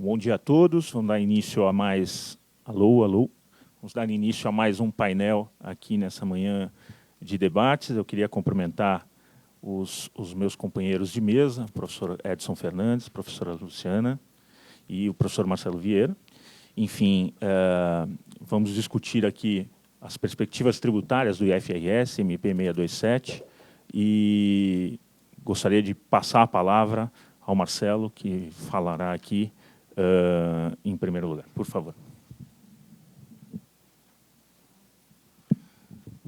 Bom dia a todos. Vamos dar início a mais... Alô, alô. Vamos dar início a mais um painel aqui nessa manhã de debates. Eu queria cumprimentar os meus companheiros de mesa, o professor Edson Fernandes, a professora Luciana e o professor Marcelo Vieira. Enfim, vamos discutir aqui as perspectivas tributárias do IFRS, MP 627, e gostaria de passar a palavra ao Marcelo, que falará aqui em primeiro lugar. Por favor.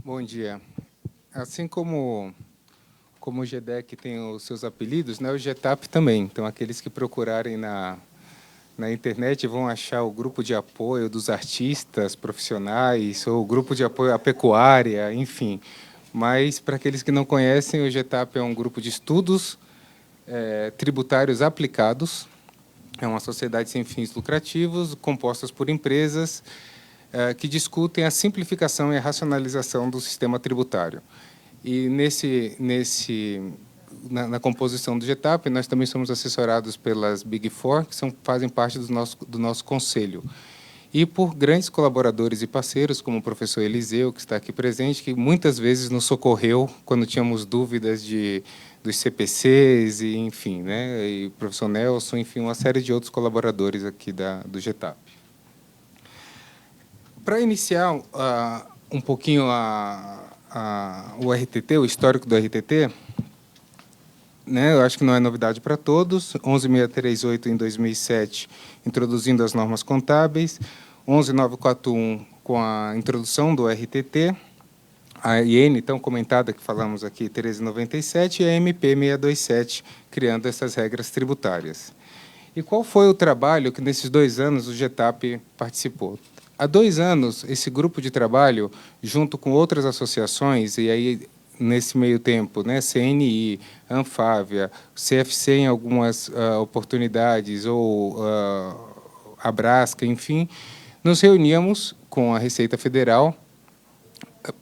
Bom dia. Assim como o GEDEC tem os seus apelidos, né, o GETAP também. Então, aqueles que procurarem na internet vão achar o grupo de apoio dos artistas profissionais, ou o grupo de apoio à pecuária, enfim. Mas, para aqueles que não conhecem, o GETAP é um grupo de estudos tributários aplicados. É uma sociedade sem fins lucrativos, compostas por empresas que discutem a simplificação e a racionalização do sistema tributário. E na composição do GETAP, nós também somos assessorados pelas Big Four, que fazem parte do nosso conselho. E por grandes colaboradores e parceiros, como o professor Eliseu, que está aqui presente, que muitas vezes nos socorreu quando tínhamos dúvidas dos CPCs, e, enfim, né, e o professor Nelson, enfim, uma série de outros colaboradores aqui do GETAP. Para iniciar um pouquinho o RTT, o histórico do RTT, né, eu acho que não é novidade para todos, 11.638 em 2007, introduzindo as normas contábeis, 11.941 com a introdução do RTT, a IN, tão comentada, que falamos aqui, 1397, e a MP 627, criando essas regras tributárias. E qual foi o trabalho que, nesses 2 anos, o GETAP participou? Há 2 anos, esse grupo de trabalho, junto com outras associações, e aí, nesse meio tempo, né, CNI, Anfávia, CFC em algumas oportunidades, ou Abrasca, enfim, nos reuníamos com a Receita Federal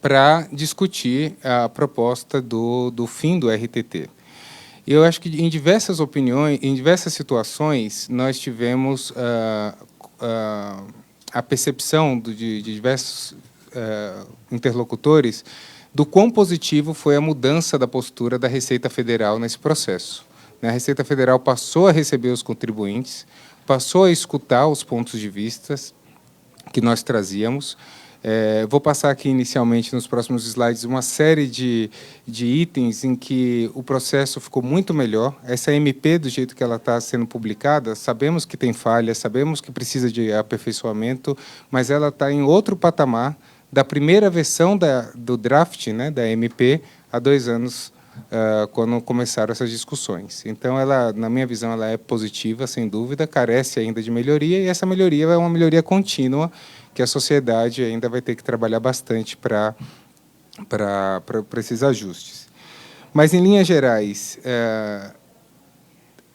para discutir a proposta do fim do RTT. Eu acho que em diversas opiniões, em diversas situações, nós tivemos a percepção de diversos interlocutores do quão positivo foi a mudança da postura da Receita Federal nesse processo. A Receita Federal passou a receber os contribuintes, passou a escutar os pontos de vista que nós trazíamos. Vou passar aqui, inicialmente, nos próximos slides, uma série de itens em que o processo ficou muito melhor. Essa MP, do jeito que ela está sendo publicada, sabemos que tem falhas, sabemos que precisa de aperfeiçoamento, mas ela está em outro patamar da primeira versão do draft, né, da MP, há 2 anos, quando começaram essas discussões. Então, ela, na minha visão, ela é positiva, sem dúvida, carece ainda de melhoria, e essa melhoria é uma melhoria contínua, que a sociedade ainda vai ter que trabalhar bastante para esses ajustes. Mas, em linhas gerais,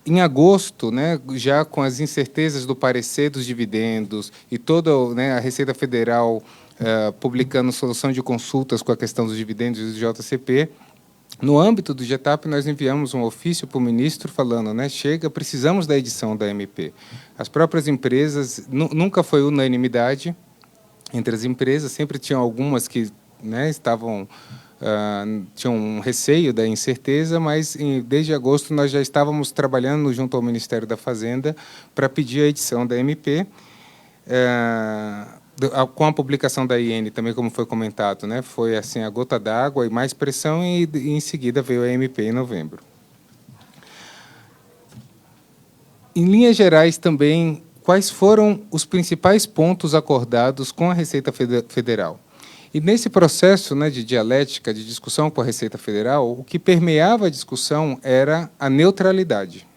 em agosto, né, já com as incertezas do parecer dos dividendos e toda, né, a Receita Federal publicando solução de consultas com a questão dos dividendos e do JCP, no âmbito do GETAP, nós enviamos um ofício para o ministro falando, né, chega, precisamos da edição da MP. As próprias empresas, nunca foi unanimidade entre as empresas, sempre tinham algumas que, né, tinham um receio da incerteza, mas desde agosto nós já estávamos trabalhando junto ao Ministério da Fazenda para pedir a edição da MP, com a publicação da IN, também como foi comentado, né, foi assim a gota d'água e mais pressão, e em seguida veio a MP em novembro. Em linhas gerais também, quais foram os principais pontos acordados com a Receita Federal? E nesse processo, né, de dialética, de discussão com a Receita Federal, o que permeava a discussão era a neutralidade.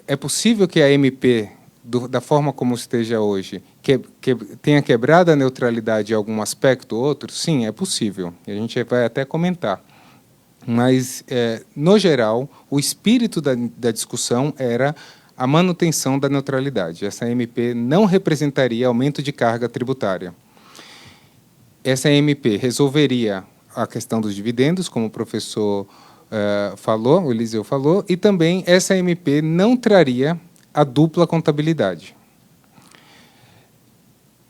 É possível que a MP, da forma como esteja hoje, que tenha quebrado a neutralidade em algum aspecto ou outro? Sim, é possível. E a gente vai até comentar. Mas, no geral, o espírito da discussão era a manutenção da neutralidade. Essa MP não representaria aumento de carga tributária. Essa MP resolveria a questão dos dividendos, como o professor falou, o Eliseu falou, e também essa MP não traria a dupla contabilidade.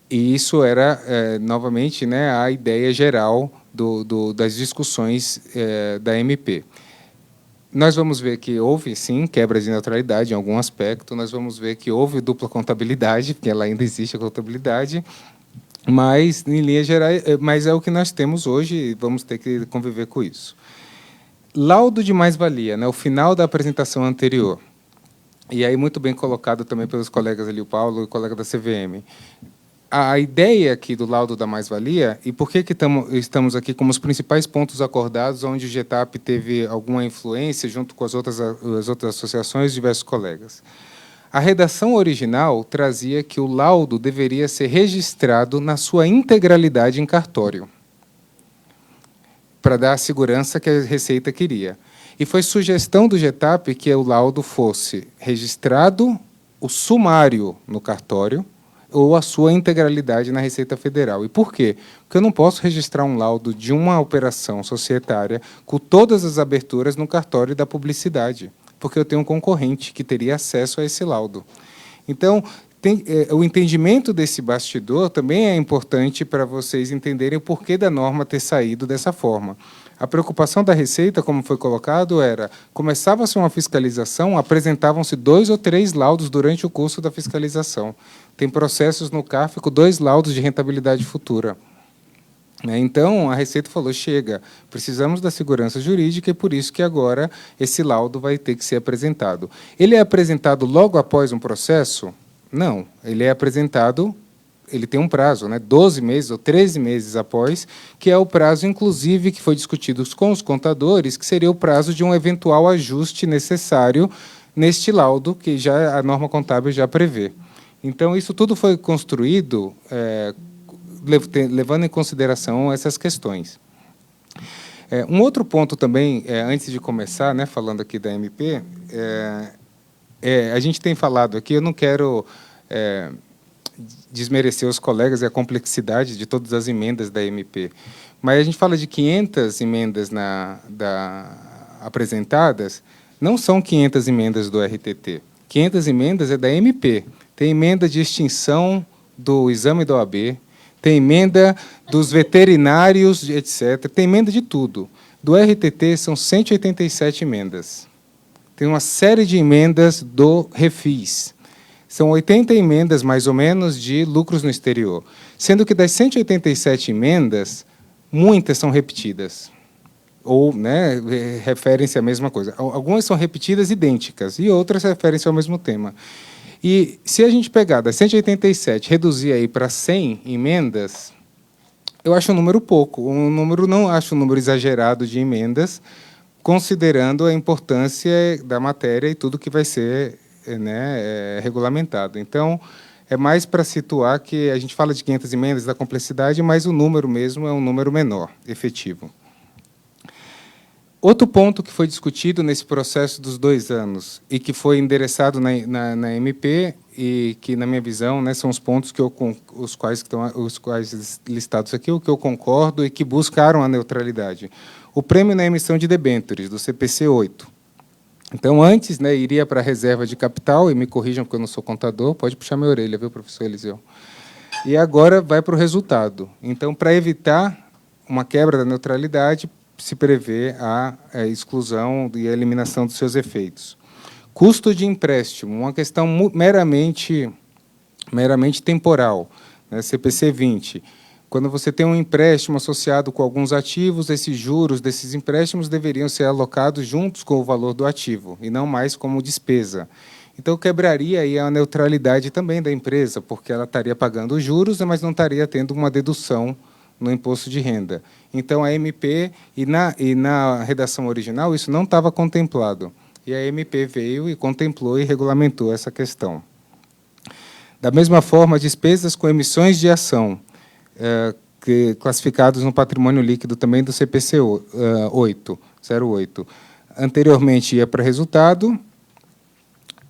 E isso era, novamente, né, a ideia geral das discussões da MP. Nós vamos ver que houve, sim, quebra de neutralidade em algum aspecto, nós vamos ver que houve dupla contabilidade, porque ela ainda existe a contabilidade, mas, em linhas gerais, mas é o que nós temos hoje e vamos ter que conviver com isso. Laudo de mais-valia, né, o final da apresentação anterior. E aí, muito bem colocado também pelos colegas ali, o Paulo e o colega da CVM. A ideia aqui do laudo da mais-valia, e por que estamos aqui como os principais pontos acordados, onde o GETAP teve alguma influência, junto com as outras associações e diversos colegas. A redação original trazia que o laudo deveria ser registrado na sua integralidade em cartório, para dar a segurança que a Receita queria. E foi sugestão do GETAP que o laudo fosse registrado o sumário no cartório, ou a sua integralidade na Receita Federal. E por quê? Porque eu não posso registrar um laudo de uma operação societária com todas as aberturas no cartório da publicidade, porque eu tenho um concorrente que teria acesso a esse laudo. Então, o entendimento desse bastidor também é importante para vocês entenderem o porquê da norma ter saído dessa forma. A preocupação da Receita, como foi colocado, era: começava-se uma fiscalização, apresentavam-se 2 ou 3 laudos durante o curso da fiscalização. Tem processos no CARF com 2 laudos de rentabilidade futura. Então, a Receita falou: chega, precisamos da segurança jurídica e por isso que agora esse laudo vai ter que ser apresentado. Ele é apresentado logo após um processo? Não, ele é apresentado... Ele tem um prazo, né, 12 meses ou 13 meses após, que é o prazo, inclusive, que foi discutido com os contadores, que seria o prazo de um eventual ajuste necessário neste laudo, que já a norma contábil já prevê. Então, isso tudo foi construído levando em consideração essas questões. Um outro ponto também, antes de começar, né, falando aqui da MP, a gente tem falado aqui, eu não quero... desmerecer os colegas e a complexidade de todas as emendas da MP. Mas a gente fala de 500 emendas apresentadas, não são 500 emendas do RTT. 500 emendas é da MP. Tem emenda de extinção do exame da OAB, tem emenda dos veterinários, etc. Tem emenda de tudo. Do RTT são 187 emendas. Tem uma série de emendas do Refis. São 80 emendas, mais ou menos, de lucros no exterior, sendo que das 187 emendas, muitas são repetidas, ou, né, referem-se à mesma coisa. Algumas são repetidas idênticas, e outras referem-se ao mesmo tema. E, se a gente pegar das 187 reduzir aí para 100 emendas, eu acho um número pouco. Não acho um número exagerado de emendas, considerando a importância da matéria e tudo que vai ser... regulamentado. Então, é mais para situar que a gente fala de 500 emendas da complexidade, mas o número mesmo é um número menor, efetivo. Outro ponto que foi discutido nesse processo dos 2 anos e que foi endereçado na MP e que, na minha visão, né, são os pontos que os quais listados aqui, o que eu concordo e que buscaram a neutralidade. O prêmio na emissão de debêntures, do CPC 8. Então, antes, né, iria para a reserva de capital, e me corrijam porque eu não sou contador, pode puxar minha orelha, viu, professor Eliseu? E agora vai para o resultado. Então, para evitar uma quebra da neutralidade, se prevê a exclusão e a eliminação dos seus efeitos. Custo de empréstimo, uma questão meramente temporal, né, CPC 20. Quando você tem um empréstimo associado com alguns ativos, esses juros desses empréstimos deveriam ser alocados juntos com o valor do ativo, e não mais como despesa. Então, quebraria aí a neutralidade também da empresa, porque ela estaria pagando os juros, mas não estaria tendo uma dedução no imposto de renda. Então, a MP, e na redação original, isso não estava contemplado. E a MP veio e contemplou e regulamentou essa questão. Da mesma forma, despesas com emissões de ação, classificados no patrimônio líquido também do CPC 08. Anteriormente ia para resultado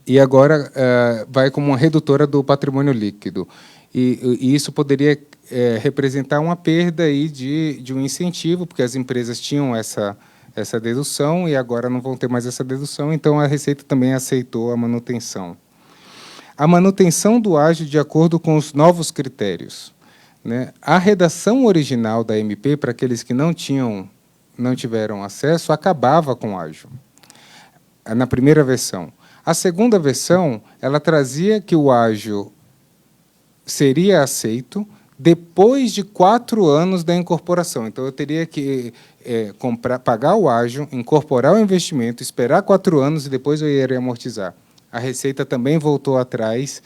e agora vai como uma redutora do patrimônio líquido. E isso poderia representar uma perda aí de um incentivo, porque as empresas tinham essa dedução e agora não vão ter mais essa dedução, então a Receita também aceitou a manutenção. a manutenção do ágio de acordo com os novos critérios, né? A redação original da MP, para aqueles que não tiveram acesso, acabava com o ágio, na primeira versão. A segunda versão, ela trazia que o ágio seria aceito depois de 4 anos da incorporação. Então, eu teria que pagar o ágio, incorporar o investimento, esperar 4 anos e depois eu iria amortizar. A Receita também voltou atrás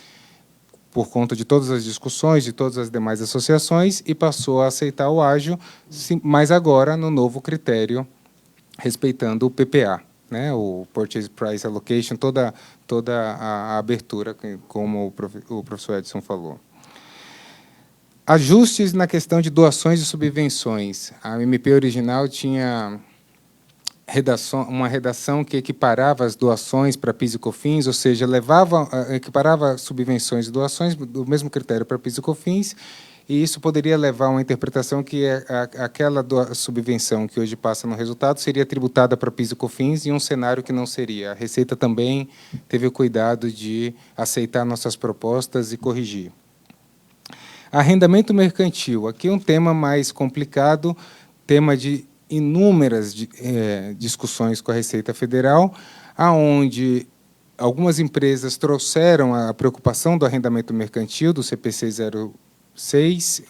por conta de todas as discussões, de todas as demais associações, e passou a aceitar o ágio, mas agora no novo critério, respeitando o PPA, né, o Purchase Price Allocation, toda a abertura, como o professor Edson falou. Ajustes na questão de doações e subvenções. A MP original tinha uma redação que equiparava as doações para PIS e COFINS, ou seja, equiparava subvenções e doações do mesmo critério para PIS e COFINS, e isso poderia levar a uma interpretação que aquela subvenção que hoje passa no resultado seria tributada para PIS e COFINS, em um cenário que não seria. A Receita também teve o cuidado de aceitar nossas propostas e corrigir. Arrendamento mercantil. Aqui é um tema mais complicado, tema de inúmeras discussões com a Receita Federal, aonde algumas empresas trouxeram a preocupação do arrendamento mercantil, do CPC 06,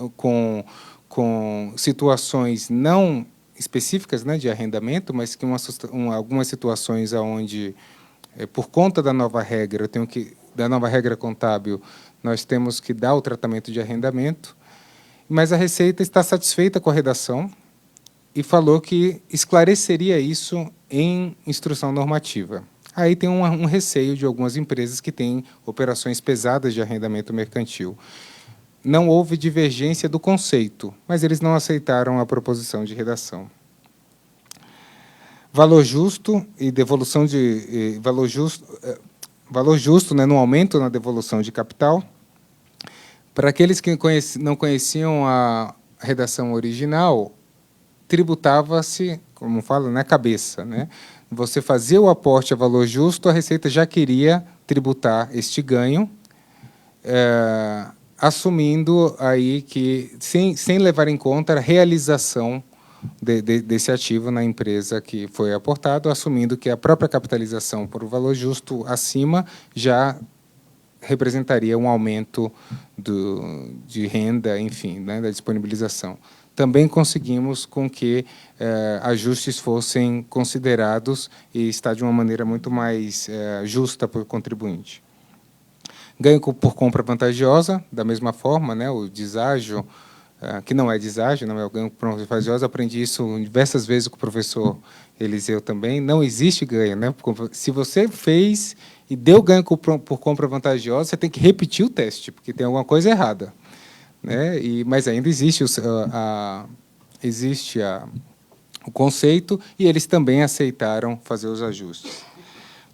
com situações não específicas, né, de arrendamento, mas que algumas situações onde, por conta da nova regra, da nova regra contábil, nós temos que dar o tratamento de arrendamento, mas a Receita está satisfeita com a redação e falou que esclareceria isso em instrução normativa. Aí tem um receio de algumas empresas que têm operações pesadas de arrendamento mercantil. Não houve divergência do conceito, mas eles não aceitaram a proposição de redação. Valor justo e devolução de valor justo, né, no aumento na devolução de capital. Para aqueles que não conheciam a redação original, tributava-se, como fala, na cabeça, né? Você fazia o aporte a valor justo, a Receita já queria tributar este ganho, assumindo aí que, sem levar em conta a realização desse ativo na empresa que foi aportado, assumindo que a própria capitalização por valor justo acima já representaria um aumento de renda, enfim, né, da disponibilização. Também conseguimos com que ajustes fossem considerados e está de uma maneira muito mais justa para o contribuinte. Ganho por compra vantajosa, da mesma forma, né, o deságio, que não é deságio, não é o ganho por compra vantajosa, aprendi isso diversas vezes com o professor Eliseu também, não existe ganho, né? Se você fez e deu ganho por compra vantajosa, você tem que repetir o teste, porque tem alguma coisa errada, né? Mas ainda existe o conceito, e eles também aceitaram fazer os ajustes.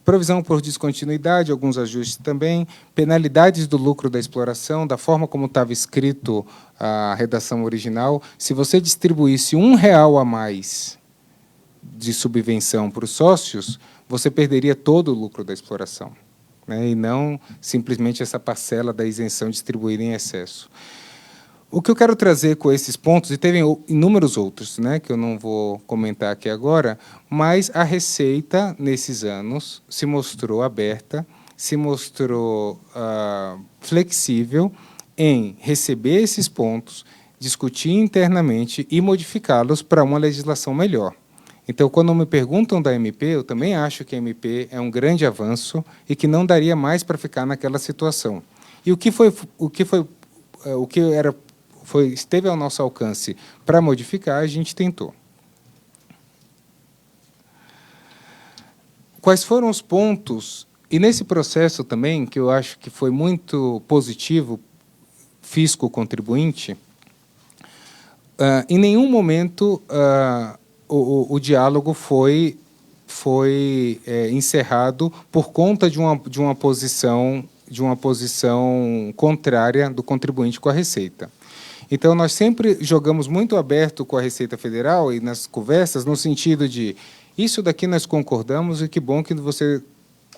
Provisão por descontinuidade, alguns ajustes também. Penalidades do lucro da exploração, da forma como estava escrito a redação original. Se você distribuísse R$1 a mais de subvenção para os sócios, você perderia todo o lucro da exploração, né? E não simplesmente essa parcela da isenção distribuída em excesso. O que eu quero trazer com esses pontos, e teve inúmeros outros, né, que eu não vou comentar aqui agora, mas a Receita, nesses anos, se mostrou aberta, se mostrou flexível em receber esses pontos, discutir internamente e modificá-los para uma legislação melhor. Então, quando me perguntam da MP, eu também acho que a MP é um grande avanço e que não daria mais para ficar naquela situação. E esteve ao nosso alcance para modificar, a gente tentou. Quais foram os pontos, e nesse processo também, que eu acho que foi muito positivo, fisco-contribuinte, em nenhum momento o diálogo foi encerrado por conta de uma posição contrária do contribuinte com a Receita. Então, nós sempre jogamos muito aberto com a Receita Federal e nas conversas, no sentido de, isso daqui nós concordamos e que bom que você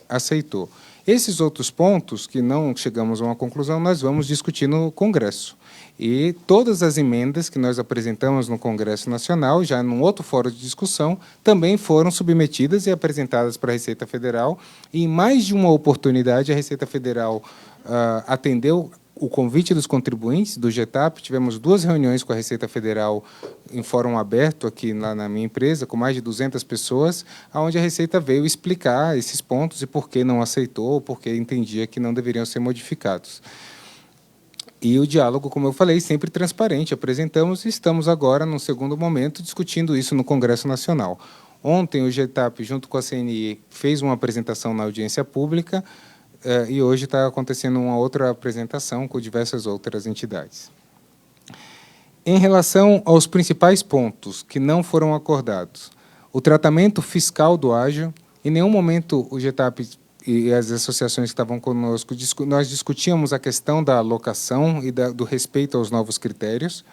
aceitou. Esses outros pontos, que não chegamos a uma conclusão, nós vamos discutir no Congresso. E todas as emendas que nós apresentamos no Congresso Nacional, já num outro fórum de discussão, também foram submetidas e apresentadas para a Receita Federal. E, em mais de uma oportunidade, a Receita Federal atendeu o convite dos contribuintes do GETAP. Tivemos 2 reuniões com a Receita Federal em fórum aberto aqui lá na minha empresa, com mais de 200 pessoas, onde a Receita veio explicar esses pontos e por que não aceitou, por que entendia que não deveriam ser modificados. E o diálogo, como eu falei, sempre transparente. Apresentamos e estamos agora, num segundo momento, discutindo isso no Congresso Nacional. Ontem, o GETAP, junto com a CNI, fez uma apresentação na audiência pública, e hoje está acontecendo uma outra apresentação com diversas outras entidades. Em relação aos principais pontos que não foram acordados, o tratamento fiscal do ágio, em nenhum momento o GETAP e as associações que estavam conosco, nós discutíamos a questão da alocação e do respeito aos novos critérios,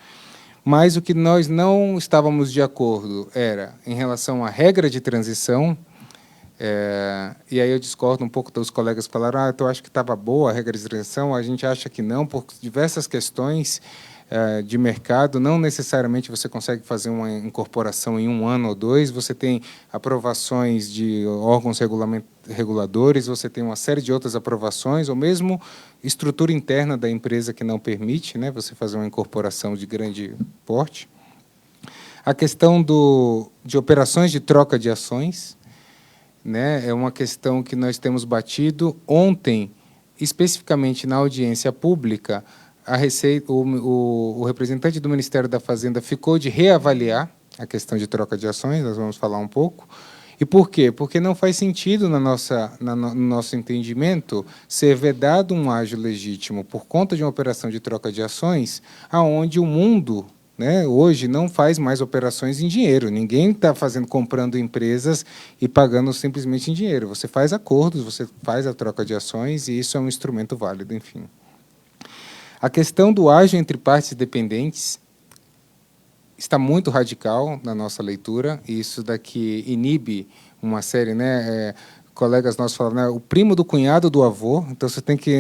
mas o que nós não estávamos de acordo era em relação à regra de transição, e aí eu discordo um pouco dos colegas que falaram, eu acho que estava boa a regra de transição, a gente acha que não, por diversas questões de mercado, não necessariamente você consegue fazer uma incorporação em 1 ano ou 2, você tem aprovações de órgãos reguladores, você tem uma série de outras aprovações, ou mesmo estrutura interna da empresa que não permite, né, você fazer uma incorporação de grande porte. A questão de operações de troca de ações, né, é uma questão que nós temos batido. Ontem, especificamente na audiência pública, a Receita, o representante do Ministério da Fazenda ficou de reavaliar a questão de troca de ações, nós vamos falar um pouco. E por quê? Porque não faz sentido, no nosso entendimento, ser vedado um ágio legítimo por conta de uma operação de troca de ações, aonde o mundo, né, hoje não faz mais operações em dinheiro. Ninguém está comprando empresas e pagando simplesmente em dinheiro. Você faz acordos, você faz a troca de ações, e isso é um instrumento válido, enfim. A questão do ágio entre partes dependentes está muito radical na nossa leitura, e isso daqui inibe uma série, né? Colegas nossos falam, né, o primo do cunhado do avô, então você tem que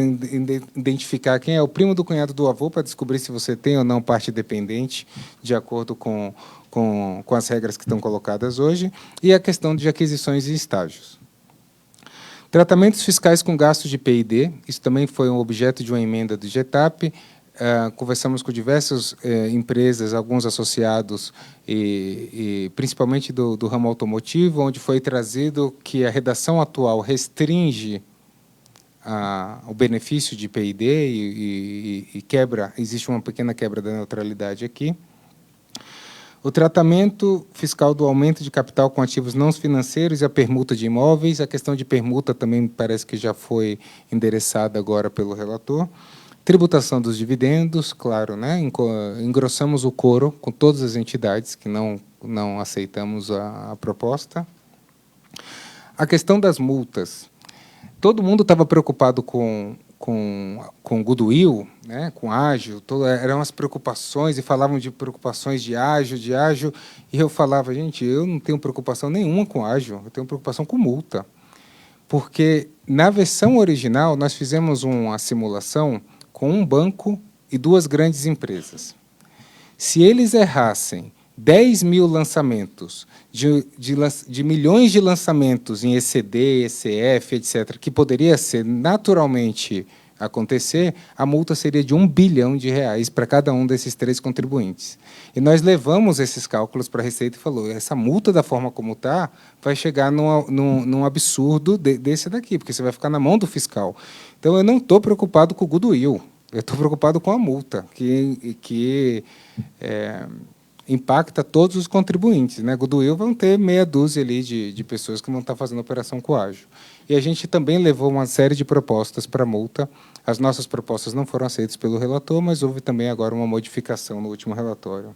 identificar quem é o primo do cunhado do avô para descobrir se você tem ou não parte dependente, de acordo com as regras que estão colocadas hoje, e a questão de aquisições e estágios. Tratamentos fiscais com gastos de P&D, isso também foi um objeto de uma emenda do GETAP. Conversamos com diversas empresas, alguns associados, e principalmente do ramo automotivo, onde foi trazido que a redação atual restringe o benefício de P&D e existe uma pequena quebra da neutralidade aqui. O tratamento fiscal do aumento de capital com ativos não financeiros e a permuta de imóveis. A questão de permuta também parece que já foi endereçada agora pelo relator. Tributação dos dividendos, claro, né? Engrossamos o coro com todas as entidades que não aceitamos a proposta. A questão das multas. Todo mundo estava preocupado com goodwill, né, com ágio, eram as preocupações, e falavam de preocupações de ágio, e eu falava, gente, eu não tenho preocupação nenhuma com ágio, eu tenho preocupação com multa. Porque, na versão original, nós fizemos uma simulação com um banco e 2 grandes empresas. Se eles errassem 10 mil lançamentos, de milhões de lançamentos em ECD, ECF, etc., que poderia ser naturalmente acontecer, a multa seria de R$1 bilhão para cada um desses 3 contribuintes. E nós levamos esses cálculos para a Receita e falou, essa multa, da forma como está, vai chegar num absurdo desse daqui, porque você vai ficar na mão do fiscal. Então, eu não estou preocupado com o goodwill, eu estou preocupado com a multa, que impacta todos os contribuintes, né? Goodwill vão ter meia dúzia ali de pessoas que vão estar fazendo operação com ágio. E a gente também levou uma série de propostas para multa. As nossas propostas não foram aceitas pelo relator, mas houve também agora uma modificação no último relatório.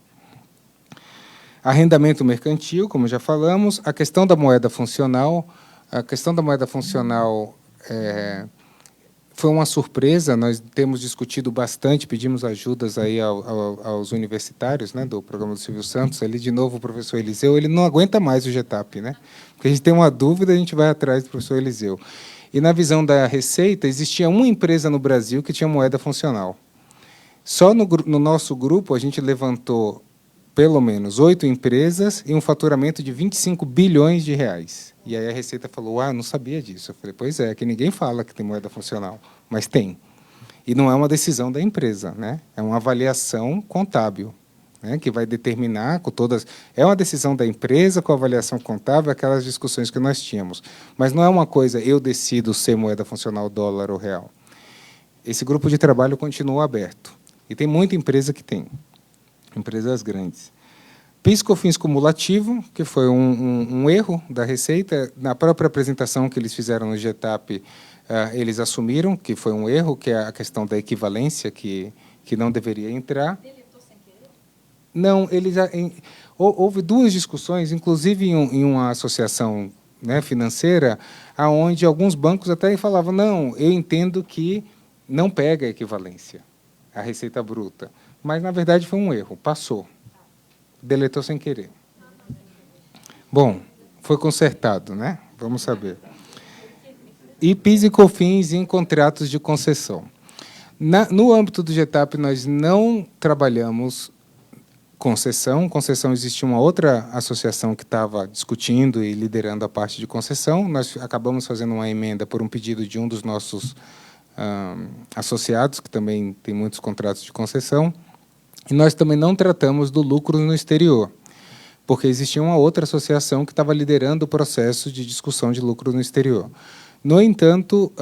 Arrendamento mercantil, como já falamos. A questão da moeda funcional. A questão da moeda funcional foi uma surpresa, nós temos discutido bastante, pedimos ajudas aí aos universitários, né, do programa do Silvio Santos, ali de novo o professor Eliseu, ele não aguenta mais o GETAP, né? Porque a gente tem uma dúvida, a gente vai atrás do professor Eliseu. E, na visão da Receita, existia uma empresa no Brasil que tinha moeda funcional. Só no nosso grupo, a gente levantou pelo menos 8 empresas e um faturamento de 25 bilhões de reais. E aí a Receita falou, não sabia disso. Eu falei, pois é, que ninguém fala que tem moeda funcional, mas tem. E não é uma decisão da empresa, né? É uma avaliação contábil, né, que vai determinar com todas... É uma decisão da empresa com avaliação contábil, aquelas discussões que nós tínhamos. Mas não é uma coisa, eu decido ser moeda funcional dólar ou real. Esse grupo de trabalho continua aberto. E tem muita empresa que tem, empresas grandes. PIS/COFINS cumulativo, que foi um erro da Receita. Na própria apresentação que eles fizeram no GETAP, eles assumiram que foi um erro, que é a questão da equivalência, que não deveria entrar. Deletou sem querer? Não, houve 2 discussões, inclusive em uma associação, né, financeira, onde alguns bancos até falavam, não, eu entendo que não pega a equivalência, a receita bruta. Mas, na verdade, foi um erro, passou. Deletou sem querer. Bom, foi consertado, né? Vamos saber. E PIS e COFINS em contratos de concessão. No âmbito do GETAP, nós não trabalhamos concessão. Concessão, existia uma outra associação que estava discutindo e liderando a parte de concessão. Nós acabamos fazendo uma emenda por um pedido de um dos nossos associados, que também tem muitos contratos de concessão. E nós também não tratamos do lucro no exterior, porque existia uma outra associação que estava liderando o processo de discussão de lucro no exterior. No entanto,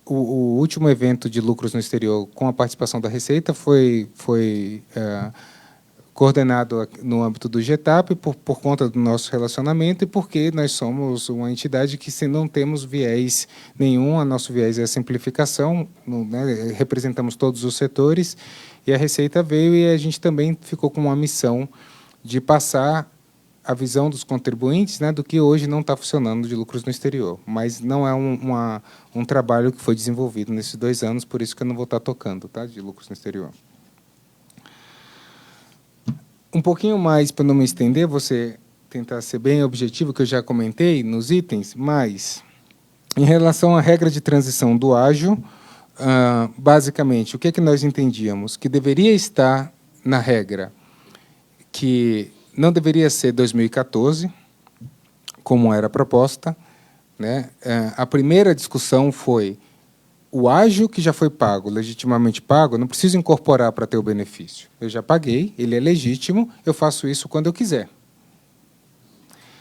o último evento de lucros no exterior com a participação da Receita foi coordenado no âmbito do GETAP por conta do nosso relacionamento e porque nós somos uma entidade que, se não temos viés nenhum, nosso viés é a simplificação, né, representamos todos os setores, e a Receita veio e a gente também ficou com uma missão de passar a visão dos contribuintes, né, do que hoje não está funcionando de lucros no exterior. Mas não é um trabalho que foi desenvolvido nesses 2 anos, por isso que eu não vou estar tocando, tá, de lucros no exterior. Um pouquinho mais, para não me estender, você tentar ser bem objetivo, que eu já comentei nos itens, mas, em relação à regra de transição do ágio, basicamente, o que é que nós entendíamos? Que deveria estar na regra que não deveria ser 2014, como era proposta, né? A primeira discussão foi o ágio que já foi pago, legitimamente pago, eu não preciso incorporar para ter o benefício. Eu já paguei, ele é legítimo, eu faço isso quando eu quiser.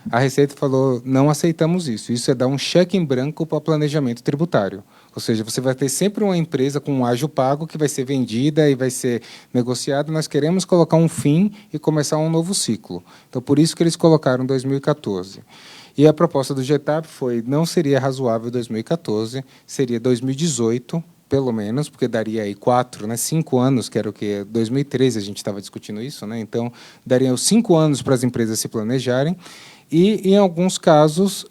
A Receita falou, não aceitamos isso. Isso é dar um cheque em branco para o planejamento tributário. Ou seja, você vai ter sempre uma empresa com um ágio pago que vai ser vendida e vai ser negociada. Nós queremos colocar um fim e começar um novo ciclo. Então, por isso que eles colocaram 2014. E a proposta do GETAP foi, não seria razoável 2014, seria 2018, pelo menos, porque daria aí 4, né, 5 anos, que era o que 2013 a gente estava discutindo isso, né? Então, daria 5 anos para as empresas se planejarem, e, em alguns casos,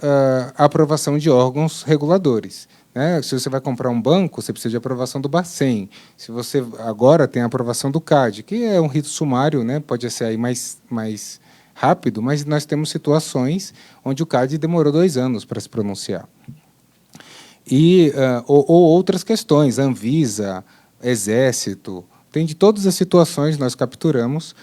a aprovação de órgãos reguladores. Né? Se você vai comprar um banco, você precisa de aprovação do Bacen. Se você agora tem a aprovação do CAD, que é um rito sumário, né? Pode ser aí mais rápido, mas nós temos situações onde o CAD demorou 2 anos para se pronunciar. E, ou outras questões, Anvisa, Exército, tem de todas as situações nós capturamos.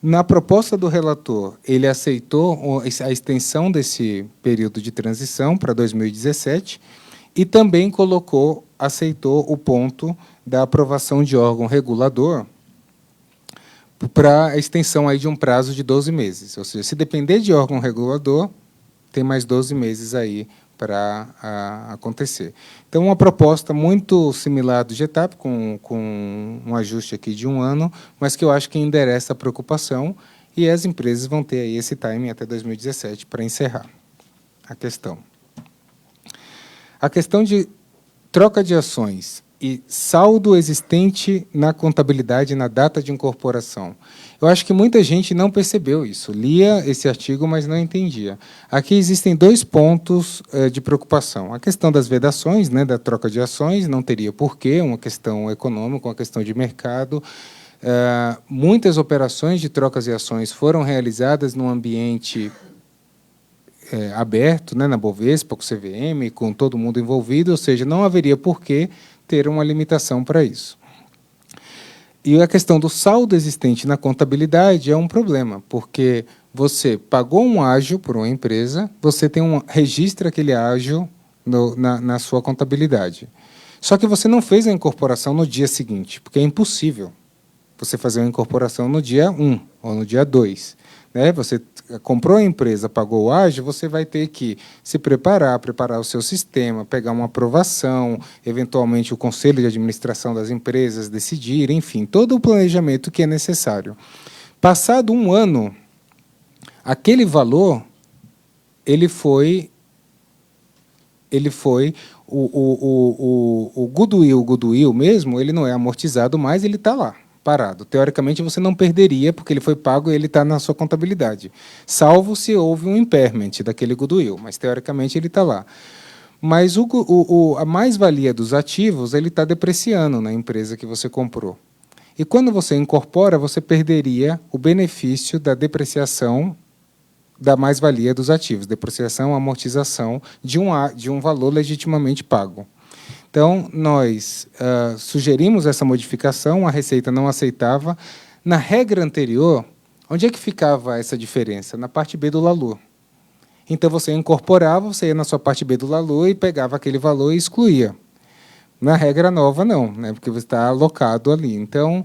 Na proposta do relator, ele aceitou a extensão desse período de transição para 2017 e também aceitou o ponto da aprovação de órgão regulador para a extensão aí de um prazo de 12 meses. Ou seja, se depender de órgão regulador, tem mais 12 meses aí para acontecer. Então, uma proposta muito similar do GETAP, com um ajuste aqui de 1 ano, mas que eu acho que endereça a preocupação, e as empresas vão ter aí esse timing até 2017 para encerrar a questão. A questão de troca de ações e saldo existente na contabilidade na data de incorporação. Eu acho que muita gente não percebeu isso, lia esse artigo, mas não entendia. Aqui existem 2 pontos de preocupação. A questão das vedações, né, da troca de ações, não teria porquê, uma questão econômica, uma questão de mercado. Muitas operações de trocas de ações foram realizadas num ambiente aberto, né, na Bovespa, com o CVM, com todo mundo envolvido, ou seja, não haveria por que ter uma limitação para isso. E a questão do saldo existente na contabilidade é um problema, porque você pagou um ágio por uma empresa, você registra aquele ágio na sua contabilidade. Só que você não fez a incorporação no dia seguinte, porque é impossível você fazer uma incorporação no dia 1 ou no dia 2. Né? Você comprou a empresa, pagou o ágio, você vai ter que se preparar o seu sistema, pegar uma aprovação, eventualmente o conselho de administração das empresas decidir, enfim, todo o planejamento que é necessário. Passado um ano, aquele valor, ele foi o goodwill mesmo, ele não é amortizado mais, ele está lá, parado. Teoricamente, você não perderia, porque ele foi pago e ele está na sua contabilidade, salvo se houve um impairment daquele goodwill, mas, teoricamente, ele está lá. Mas a mais-valia dos ativos ele está depreciando na empresa que você comprou. E, quando você incorpora, você perderia o benefício da depreciação da mais-valia dos ativos, depreciação, amortização de um valor legitimamente pago. Então, nós sugerimos essa modificação, a Receita não aceitava. Na regra anterior, onde é que ficava essa diferença? Na parte B do LALU. Então, você incorporava, você ia na sua parte B do LALU e pegava aquele valor e excluía. Na regra nova, não, né, porque você está alocado ali. Então,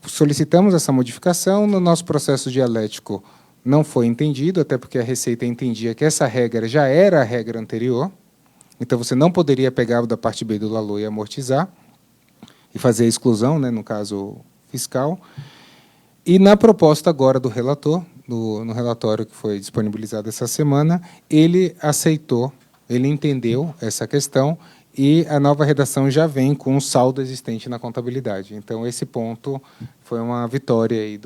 solicitamos essa modificação. No nosso processo dialético, não foi entendido, até porque a Receita entendia que essa regra já era a regra anterior. Então, você não poderia pegar o da parte B do LALU e amortizar, e fazer a exclusão, né, no caso fiscal. E, na proposta agora do relator, no relatório que foi disponibilizado essa semana, ele aceitou, ele entendeu essa questão, e a nova redação já vem com o saldo existente na contabilidade. Então, esse ponto foi uma vitória aí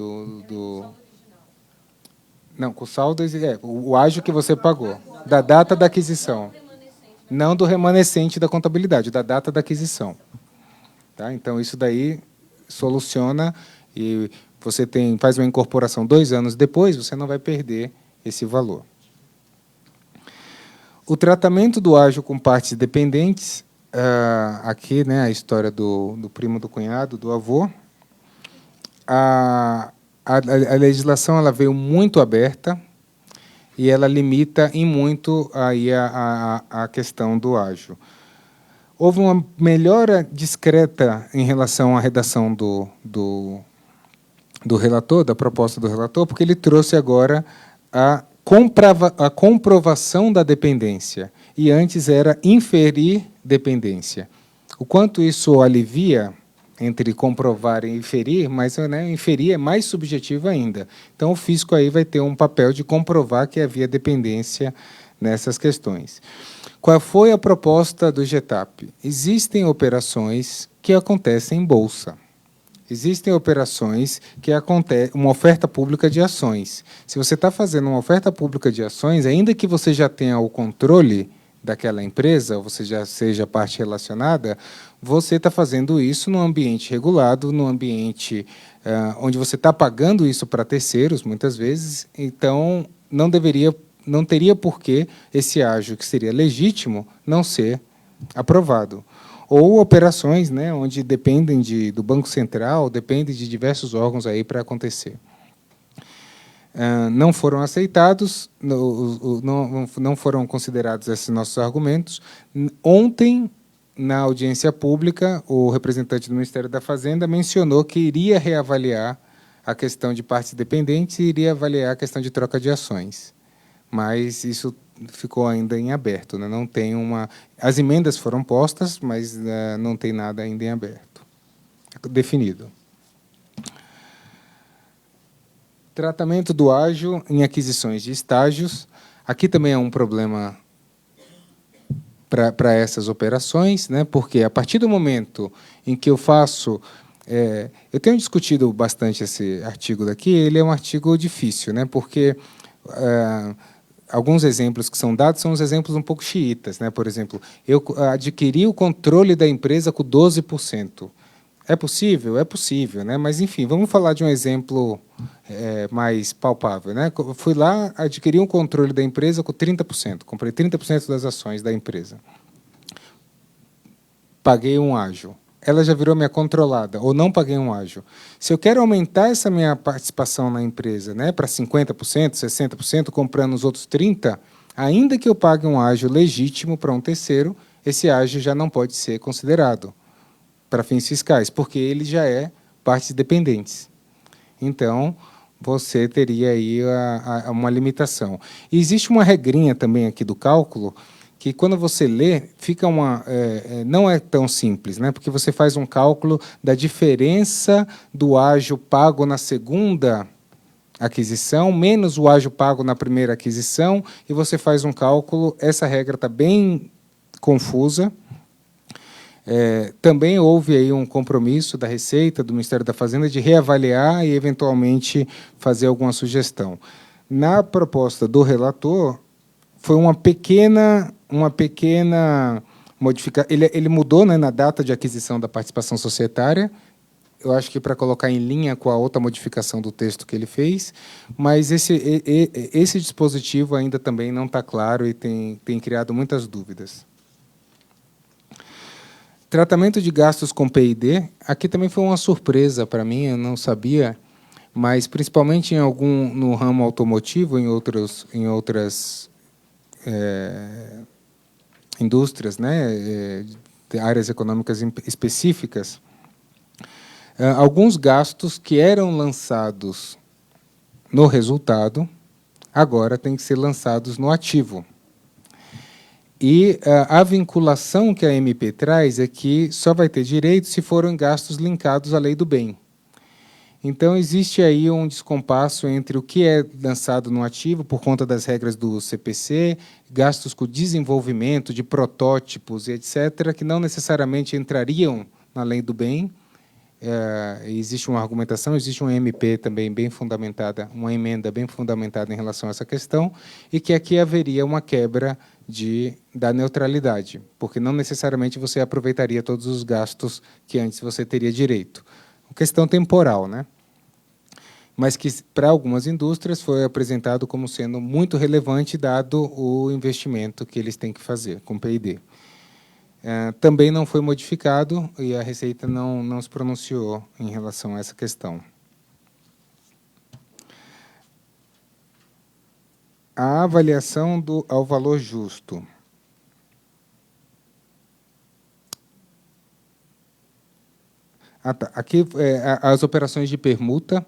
Não, com o saldo o ágio que você pagou, da data da aquisição. Não do remanescente da contabilidade, da data da aquisição. Tá? Então, isso daí soluciona, e você faz uma incorporação 2 anos depois, você não vai perder esse valor. O tratamento do ágio com partes dependentes, aqui, né, a história do primo, do cunhado, do avô. A legislação ela veio muito aberta, e ela limita em muito aí a questão do ágio. Houve uma melhora discreta em relação à redação do relator, da proposta do relator, porque ele trouxe agora a comprovação da dependência, e antes era inferir dependência. O quanto isso alivia entre comprovar e inferir, mas, né, inferir é mais subjetivo ainda. Então, o fisco aí vai ter um papel de comprovar que havia dependência nessas questões. Qual foi a proposta do GETAP? Existem operações que acontecem em bolsa. Existem operações que acontecem, uma oferta pública de ações. Se você está fazendo uma oferta pública de ações, ainda que você já tenha o controle daquela empresa, ou você já seja parte relacionada, você está fazendo isso num ambiente regulado, num ambiente onde você está pagando isso para terceiros, muitas vezes. Então, não teria por que esse ágio, que seria legítimo, não ser aprovado. Ou operações, né, onde dependem do Banco Central, dependem de diversos órgãos aí para acontecer. Não foram aceitados, não foram considerados esses nossos argumentos. Ontem, na audiência pública, o representante do Ministério da Fazenda mencionou que iria reavaliar a questão de partes dependentes e iria avaliar a questão de troca de ações. Mas isso ficou ainda em aberto, né? Não tem as emendas foram postas, mas não tem nada ainda em aberto, definido. Tratamento do ágio em aquisições de estágios. Aqui também é um problema para essas operações, né? Porque, a partir do momento em que eu faço... eu tenho discutido bastante esse artigo daqui, ele é um artigo difícil, né? Porque alguns exemplos que são dados são os exemplos um pouco xiitas, né? Por exemplo, eu adquiri o controle da empresa com 12%. É possível? É possível, né? Mas, enfim, vamos falar de um exemplo mais palpável, né? Eu fui lá, adquiri um controle da empresa com 30%, comprei 30% das ações da empresa. Paguei um ágio. Ela já virou minha controlada, ou não paguei um ágio. Se eu quero aumentar essa minha participação na empresa, né, para 50%, 60%, comprando os outros 30%, ainda que eu pague um ágio legítimo para um terceiro, esse ágio já não pode ser considerado para fins fiscais, porque ele já é partes dependentes. Então, você teria aí uma limitação. E existe uma regrinha também aqui do cálculo, que quando você lê, fica não é tão simples, né? Porque você faz um cálculo da diferença do ágio pago na segunda aquisição, menos o ágio pago na primeira aquisição, e você faz um cálculo, essa regra está bem confusa. Também houve aí um compromisso da Receita, do Ministério da Fazenda, de reavaliar e, eventualmente, fazer alguma sugestão. Na proposta do relator, foi uma pequena modificação. Ele mudou, né, na data de aquisição da participação societária, eu acho que para colocar em linha com a outra modificação do texto que ele fez, mas esse dispositivo ainda também não está claro e tem criado muitas dúvidas. Tratamento de gastos com PID, aqui também foi uma surpresa para mim, eu não sabia, mas principalmente no ramo automotivo, em outras indústrias, né, áreas econômicas específicas, alguns gastos que eram lançados no resultado, agora têm que ser lançados no ativo. E a vinculação que a MP traz é que só vai ter direito se forem gastos linkados à lei do bem. Então, existe aí um descompasso entre o que é lançado no ativo, por conta das regras do CPC, gastos com desenvolvimento de protótipos e etc., que não necessariamente entrariam na lei do bem. Existe uma argumentação, existe uma MP também bem fundamentada, uma emenda bem fundamentada em relação a essa questão, e que aqui haveria uma quebra da neutralidade, porque não necessariamente você aproveitaria todos os gastos que antes você teria direito. Uma questão temporal, né? Mas que, para algumas indústrias, foi apresentado como sendo muito relevante, dado o investimento que eles têm que fazer com PID. Também não foi modificado e a Receita não se pronunciou em relação a essa questão. A avaliação ao valor justo. Tá. Aqui, as operações de permuta,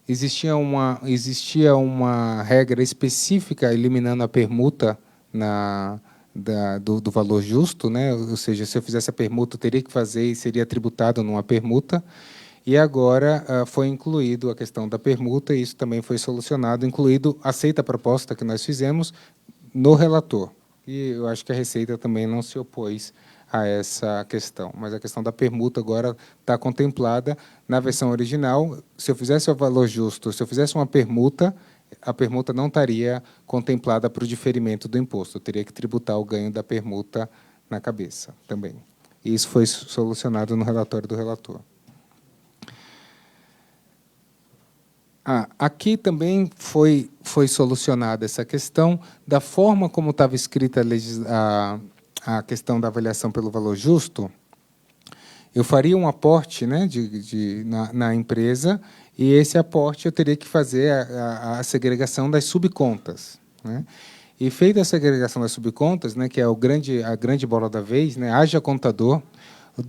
existia uma regra específica eliminando a permuta do valor justo, né? Ou seja, se eu fizesse a permuta, eu teria que fazer e seria tributado numa permuta. E agora foi incluído a questão da permuta, e isso também foi solucionado, aceita a proposta que nós fizemos no relator. E eu acho que a Receita também não se opôs a essa questão. Mas a questão da permuta agora está contemplada na versão original. Se eu fizesse o valor justo, se eu fizesse uma permuta, a permuta não estaria contemplada para o diferimento do imposto. Eu teria que tributar o ganho da permuta na cabeça também. E isso foi solucionado no relatório do relator. Aqui também foi solucionada essa questão da forma como estava escrita a questão da avaliação pelo valor justo. Eu faria um aporte, né, na empresa, e esse aporte eu teria que fazer a segregação das subcontas, né? E feita a segregação das subcontas, né, que é a grande bola da vez, né, haja contador,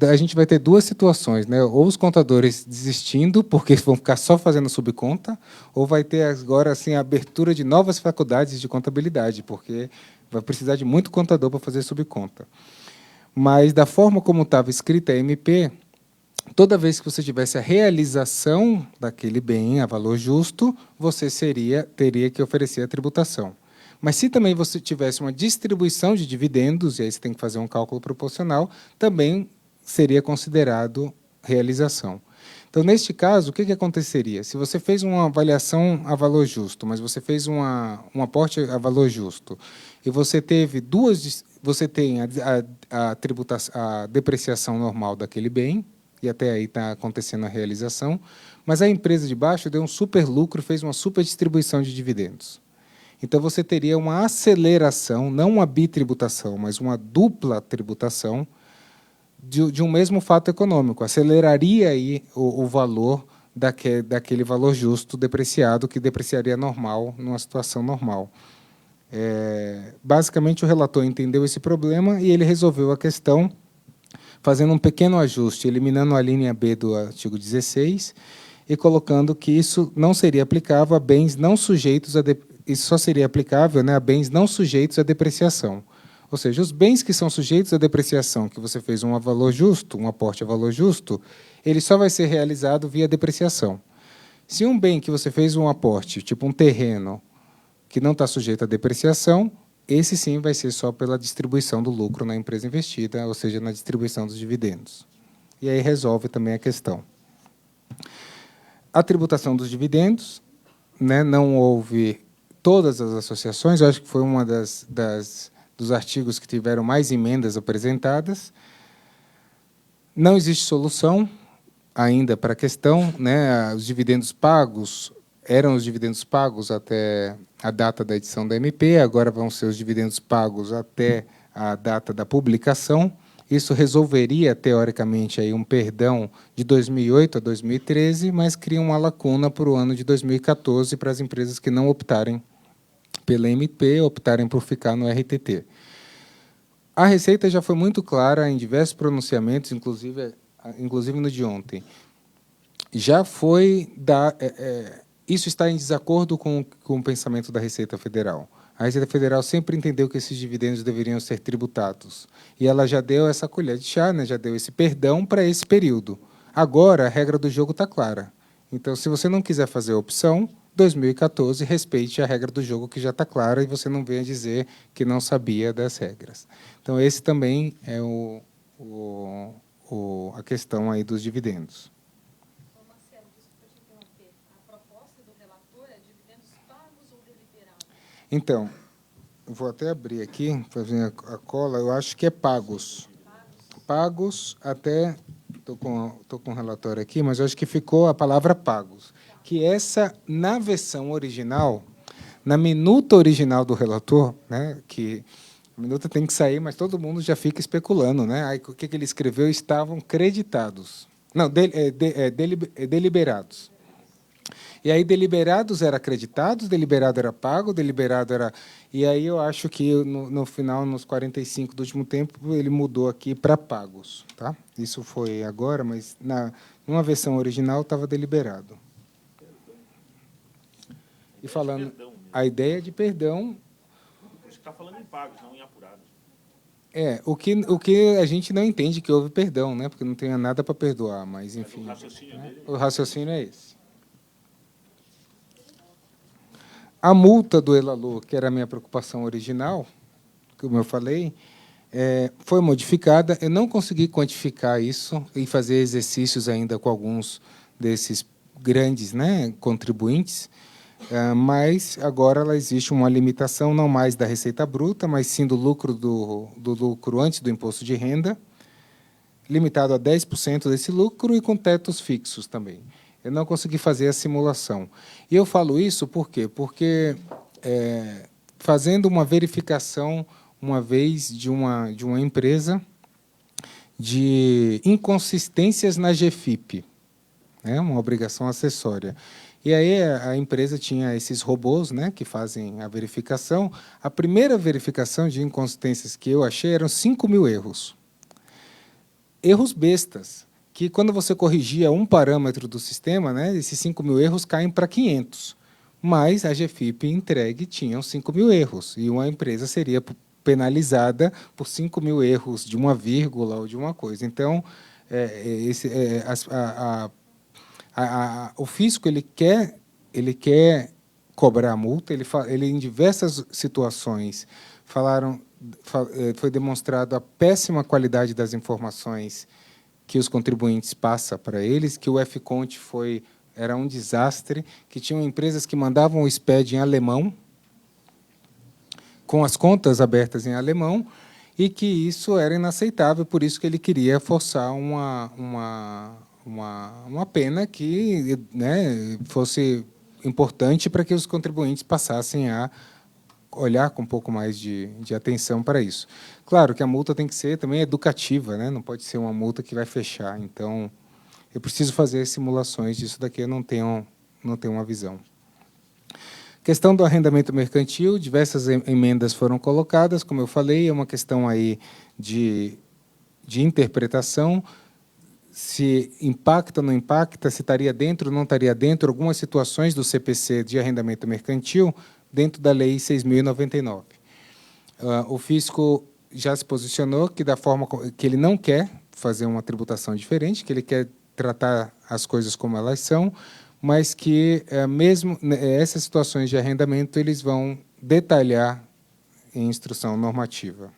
a gente vai ter duas situações, né? Ou os contadores desistindo, porque vão ficar só fazendo subconta, ou vai ter agora assim, a abertura de novas faculdades de contabilidade, porque vai precisar de muito contador para fazer subconta. Mas, da forma como estava escrita a MP, toda vez que você tivesse a realização daquele bem a valor justo, você teria que oferecer a tributação. Mas, se também você tivesse uma distribuição de dividendos, e aí você tem que fazer um cálculo proporcional, também seria considerado realização. Então, neste caso, o que aconteceria? Se você fez uma avaliação a valor justo, mas você fez um aporte a valor justo, e você teve você tem a depreciação normal daquele bem, e até aí está acontecendo a realização, mas a empresa de baixo deu um super lucro, fez uma super distribuição de dividendos. Então, você teria uma aceleração, não uma bitributação, mas uma dupla tributação de um mesmo fato econômico. Aceleraria aí o valor daquele valor justo depreciado, que depreciaria normal, numa situação normal. Basicamente, o relator entendeu esse problema e ele resolveu a questão fazendo um pequeno ajuste, eliminando a linha B do artigo 16 e colocando que isso não seria aplicável a bens não sujeitos a isso só seria aplicável, né, a bens não sujeitos à depreciação. Ou seja, os bens que são sujeitos à depreciação, que você fez um valor justo, um aporte a valor justo, ele só vai ser realizado via depreciação. Se um bem que você fez um aporte, tipo um terreno, que não está sujeito à depreciação, esse sim vai ser só pela distribuição do lucro na empresa investida, ou seja, na distribuição dos dividendos. E aí resolve também a questão. A tributação dos dividendos, né, não houve todas as associações, eu acho que foi uma dos artigos que tiveram mais emendas apresentadas. Não existe solução ainda para a questão, né? Os dividendos pagos eram os dividendos pagos até a data da edição da MP, agora vão ser os dividendos pagos até a data da publicação. Isso resolveria, teoricamente, aí um perdão de 2008 a 2013, mas cria uma lacuna para o ano de 2014 para as empresas que não optarem pela MP, optarem por ficar no RTT. A Receita já foi muito clara em diversos pronunciamentos, inclusive no de ontem. Já foi isso está em desacordo com o pensamento da Receita Federal. A Receita Federal sempre entendeu que esses dividendos deveriam ser tributados. E ela já deu essa colher de chá, né? Já deu esse perdão para esse período. Agora, a regra do jogo está clara. Então, se você não quiser fazer a opção, 2014, respeite a regra do jogo que já está clara e você não venha dizer que não sabia das regras. Então, esse também é a questão aí dos dividendos. Marcelo, desculpa te interromper. A proposta do relator é dividendos pagos ou deliberados? Então, vou até abrir aqui, fazer a cola, eu acho que é pagos. Pagos até... Estou com o relatório aqui, mas eu acho que ficou a palavra pagos. Que essa, na versão original, na minuta original do relator, né, que a minuta tem que sair, mas todo mundo já fica especulando, né? Aí, o que ele escreveu? Estavam creditados. Não, deliberados. E aí, deliberados era acreditados, deliberado era pago, deliberado era... E aí eu acho que, no final, nos 45 do último tempo, ele mudou aqui para pagos. Tá? Isso foi agora, mas numa versão original estava deliberado. E falando... A ideia de perdão... Você está falando em pagos, não em apurados. O que a gente não entende que houve perdão, né? Porque não tem nada para perdoar, mas, enfim... O raciocínio dele... O raciocínio é esse. A multa do Elalu, que era a minha preocupação original, como eu falei, foi modificada. Eu não consegui quantificar isso e fazer exercícios ainda com alguns desses grandes, né, contribuintes, mas agora ela existe uma limitação não mais da receita bruta, mas sim do lucro antes do imposto de renda, limitado a 10% desse lucro e com tetos fixos também. Eu não consegui fazer a simulação. E eu falo isso por quê? Porque, fazendo uma verificação, uma vez, de uma empresa de inconsistências na GFIP, né, uma obrigação acessória. E aí a empresa tinha esses robôs, né, que fazem a verificação. A primeira verificação de inconsistências que eu achei eram 5.000 erros. Erros bestas, que quando você corrigia um parâmetro do sistema, né, esses 5.000 erros caem para 500. Mas a GFIP entregue tinha 5.000 erros, e uma empresa seria penalizada por 5.000 erros de uma vírgula ou de uma coisa. Então, o fisco ele quer cobrar a multa, ele em diversas situações foi demonstrado a péssima qualidade das informações que os contribuintes passam para eles, que o F-Conte era um desastre, que tinham empresas que mandavam o SPED em alemão, com as contas abertas em alemão, e que isso era inaceitável, por isso que ele queria forçar uma pena que, né, fosse importante para que os contribuintes passassem a olhar com um pouco mais de atenção para isso. Claro que a multa tem que ser também educativa, né? Não pode ser uma multa que vai fechar. Então, eu preciso fazer simulações disso daqui, eu não tenho uma visão. Questão do arrendamento mercantil, diversas emendas foram colocadas, como eu falei, é uma questão aí de interpretação, se impacta ou não impacta, se estaria dentro ou não estaria dentro, algumas situações do CPC de arrendamento mercantil dentro da Lei 6.099. O fisco já se posicionou que, da forma que ele não quer fazer uma tributação diferente, que ele quer tratar as coisas como elas são, mas que, mesmo essas situações de arrendamento, eles vão detalhar em instrução normativa.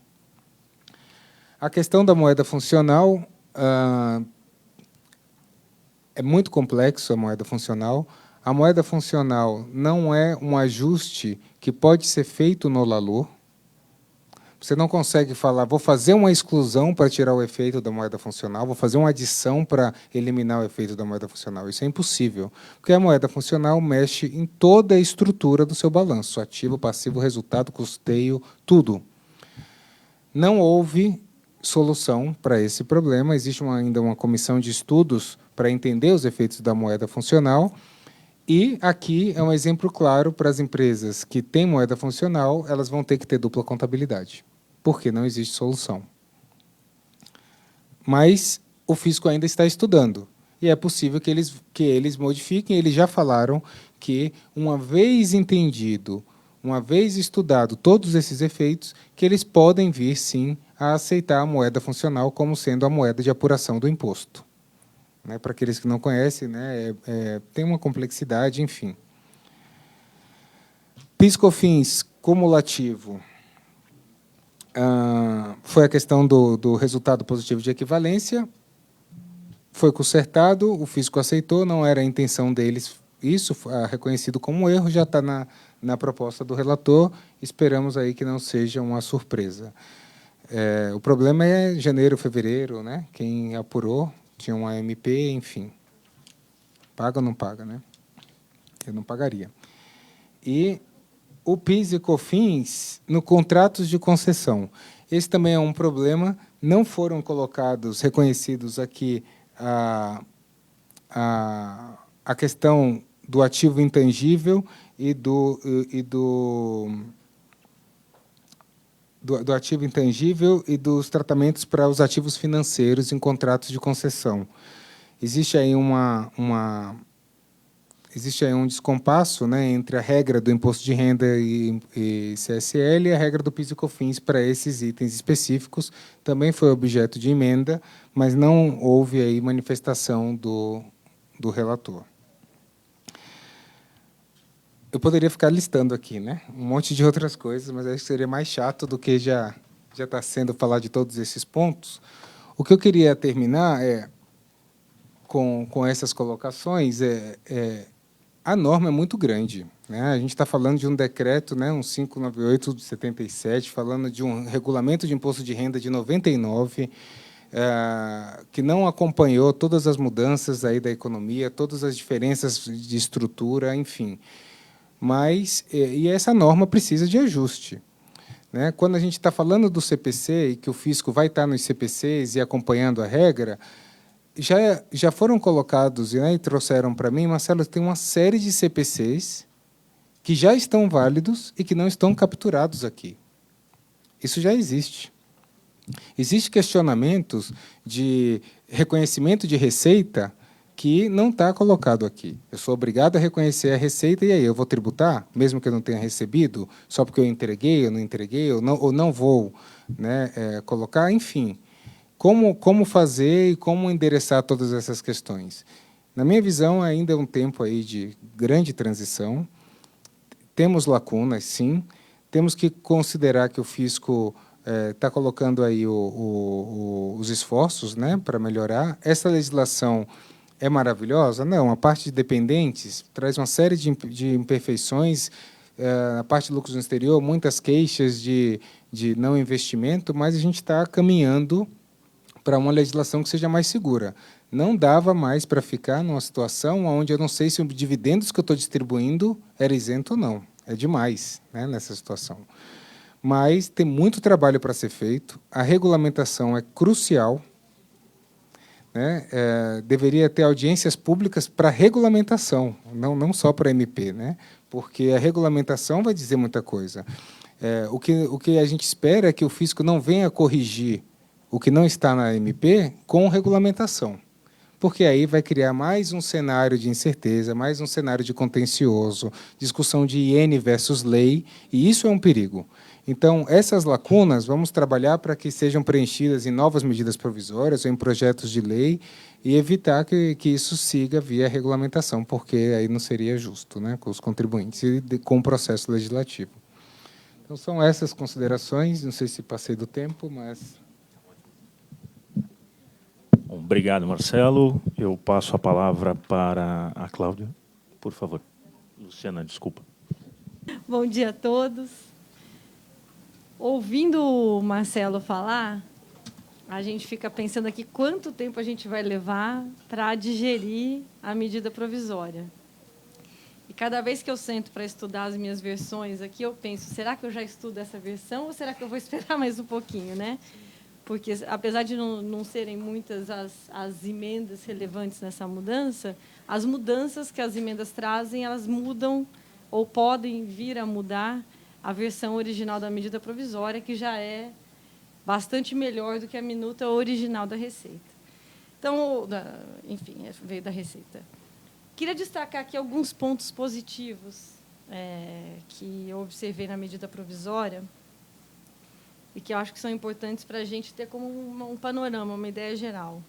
A questão da moeda funcional, é muito complexo a moeda funcional. A moeda funcional não é um ajuste que pode ser feito no LALUR. Você não consegue falar, vou fazer uma exclusão para tirar o efeito da moeda funcional, vou fazer uma adição para eliminar o efeito da moeda funcional. Isso é impossível, porque a moeda funcional mexe em toda a estrutura do seu balanço, ativo, passivo, resultado, custeio, tudo. Não houve solução para esse problema, existe ainda uma comissão de estudos para entender os efeitos da moeda funcional, e aqui é um exemplo claro para as empresas que têm moeda funcional, elas vão ter que ter dupla contabilidade, porque não existe solução. Mas o fisco ainda está estudando, e é possível que eles modifiquem. Eles já falaram que, uma vez entendido, uma vez estudado todos esses efeitos, que eles podem vir, sim, a aceitar a moeda funcional como sendo a moeda de apuração do imposto. Para aqueles que não conhecem, né, tem uma complexidade, enfim. PIS/COFINS cumulativo. Foi a questão do resultado positivo de equivalência. Foi consertado, o fisco aceitou, não era a intenção deles isso, reconhecido como erro, já está na proposta do relator, esperamos aí que não seja uma surpresa. O problema é janeiro, fevereiro, né? Quem apurou tinha uma AMP, enfim. Paga ou não paga, né? Eu não pagaria. E o PIS e COFINS no contratos de concessão. Esse também é um problema. Não foram colocados, reconhecidos aqui a questão do ativo intangível e do ativo intangível e dos tratamentos para os ativos financeiros em contratos de concessão. Existe aí um descompasso, né, entre a regra do imposto de renda e CSL e a regra do PIS e COFINS para esses itens específicos. Também foi objeto de emenda, mas não houve aí manifestação do relator. Eu poderia ficar listando aqui, né, um monte de outras coisas, mas acho que seria mais chato do que já está sendo falar de todos esses pontos. O que eu queria terminar com essas colocações a norma é muito grande, né? A gente está falando de um decreto, né, um 598 de 77, falando de um regulamento de imposto de renda de 99, que não acompanhou todas as mudanças aí da economia, todas as diferenças de estrutura, enfim. Mas essa norma precisa de ajuste, né? Quando a gente está falando do CPC e que o fisco vai estar nos CPCs e acompanhando a regra, já foram colocados, né, e trouxeram para mim, Marcelo, tem uma série de CPCs que já estão válidos e que não estão capturados aqui. Isso já existe. Existem questionamentos de reconhecimento de receita que não está colocado aqui. Eu sou obrigado a reconhecer a receita, e aí eu vou tributar, mesmo que eu não tenha recebido, só porque eu entreguei, ou não entreguei, ou não vou, né, colocar, enfim. Como fazer e como endereçar todas essas questões? Na minha visão, ainda é um tempo aí de grande transição. Temos lacunas, sim. Temos que considerar que o fisco está colocando aí os esforços, né, para melhorar. Essa legislação é maravilhosa? Não. A parte de dependentes traz uma série de imperfeições. A parte de lucros no exterior, muitas queixas de de não investimento, mais a gente está caminhando para uma legislação que seja mais segura. Não dava mais para ficar numa situação onde eu não sei se os dividendos que eu estou distribuindo era isento ou não. É demais, né, nessa situação. Mas tem muito trabalho para ser feito. A regulamentação é crucial, né? Deveria ter audiências públicas para regulamentação, não só para MP, né? Porque a regulamentação vai dizer muita coisa. O que a gente espera é que o fisco não venha corrigir o que não está na MP com regulamentação, porque aí vai criar mais um cenário de incerteza, mais um cenário de contencioso, discussão de IN versus lei, e isso é um perigo. Então, essas lacunas vamos trabalhar para que sejam preenchidas em novas medidas provisórias ou em projetos de lei e evitar que isso siga via regulamentação, porque aí não seria justo, né, com os contribuintes e com o processo legislativo. Então, são essas considerações. Não sei se passei do tempo, mas... Bom, obrigado, Marcelo. Eu passo a palavra para a Cláudia, por favor. Luciana, desculpa. Bom dia a todos. Ouvindo o Marcelo falar, a gente fica pensando aqui quanto tempo a gente vai levar para digerir a medida provisória. E cada vez que eu sento para estudar as minhas versões aqui, eu penso, será que eu já estudo essa versão ou será que eu vou esperar mais um pouquinho, né? Porque, apesar de não serem muitas as emendas relevantes nessa mudança, as mudanças que as emendas trazem, elas mudam ou podem vir a mudar a versão original da medida provisória, que já é bastante melhor do que a minuta original da Receita. Então, enfim, veio da Receita. Queria destacar aqui alguns pontos positivos que eu observei na medida provisória e que eu acho que são importantes para a gente ter como um panorama, uma ideia geral.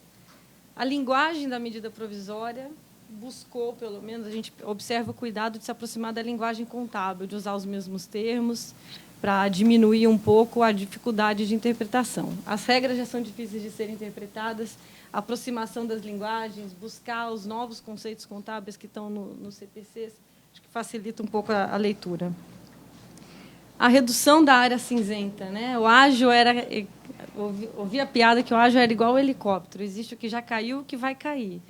A linguagem da medida provisória buscou, pelo menos, a gente observa o cuidado de se aproximar da linguagem contábil, de usar os mesmos termos, para diminuir um pouco a dificuldade de interpretação. As regras já são difíceis de serem interpretadas, a aproximação das linguagens, buscar os novos conceitos contábeis que estão no CPCs, acho que facilita um pouco a leitura. A redução da área cinzenta, né? O ágio era... Ouvi a piada que o ágio era igual ao helicóptero, existe o que já caiu e o que vai cair.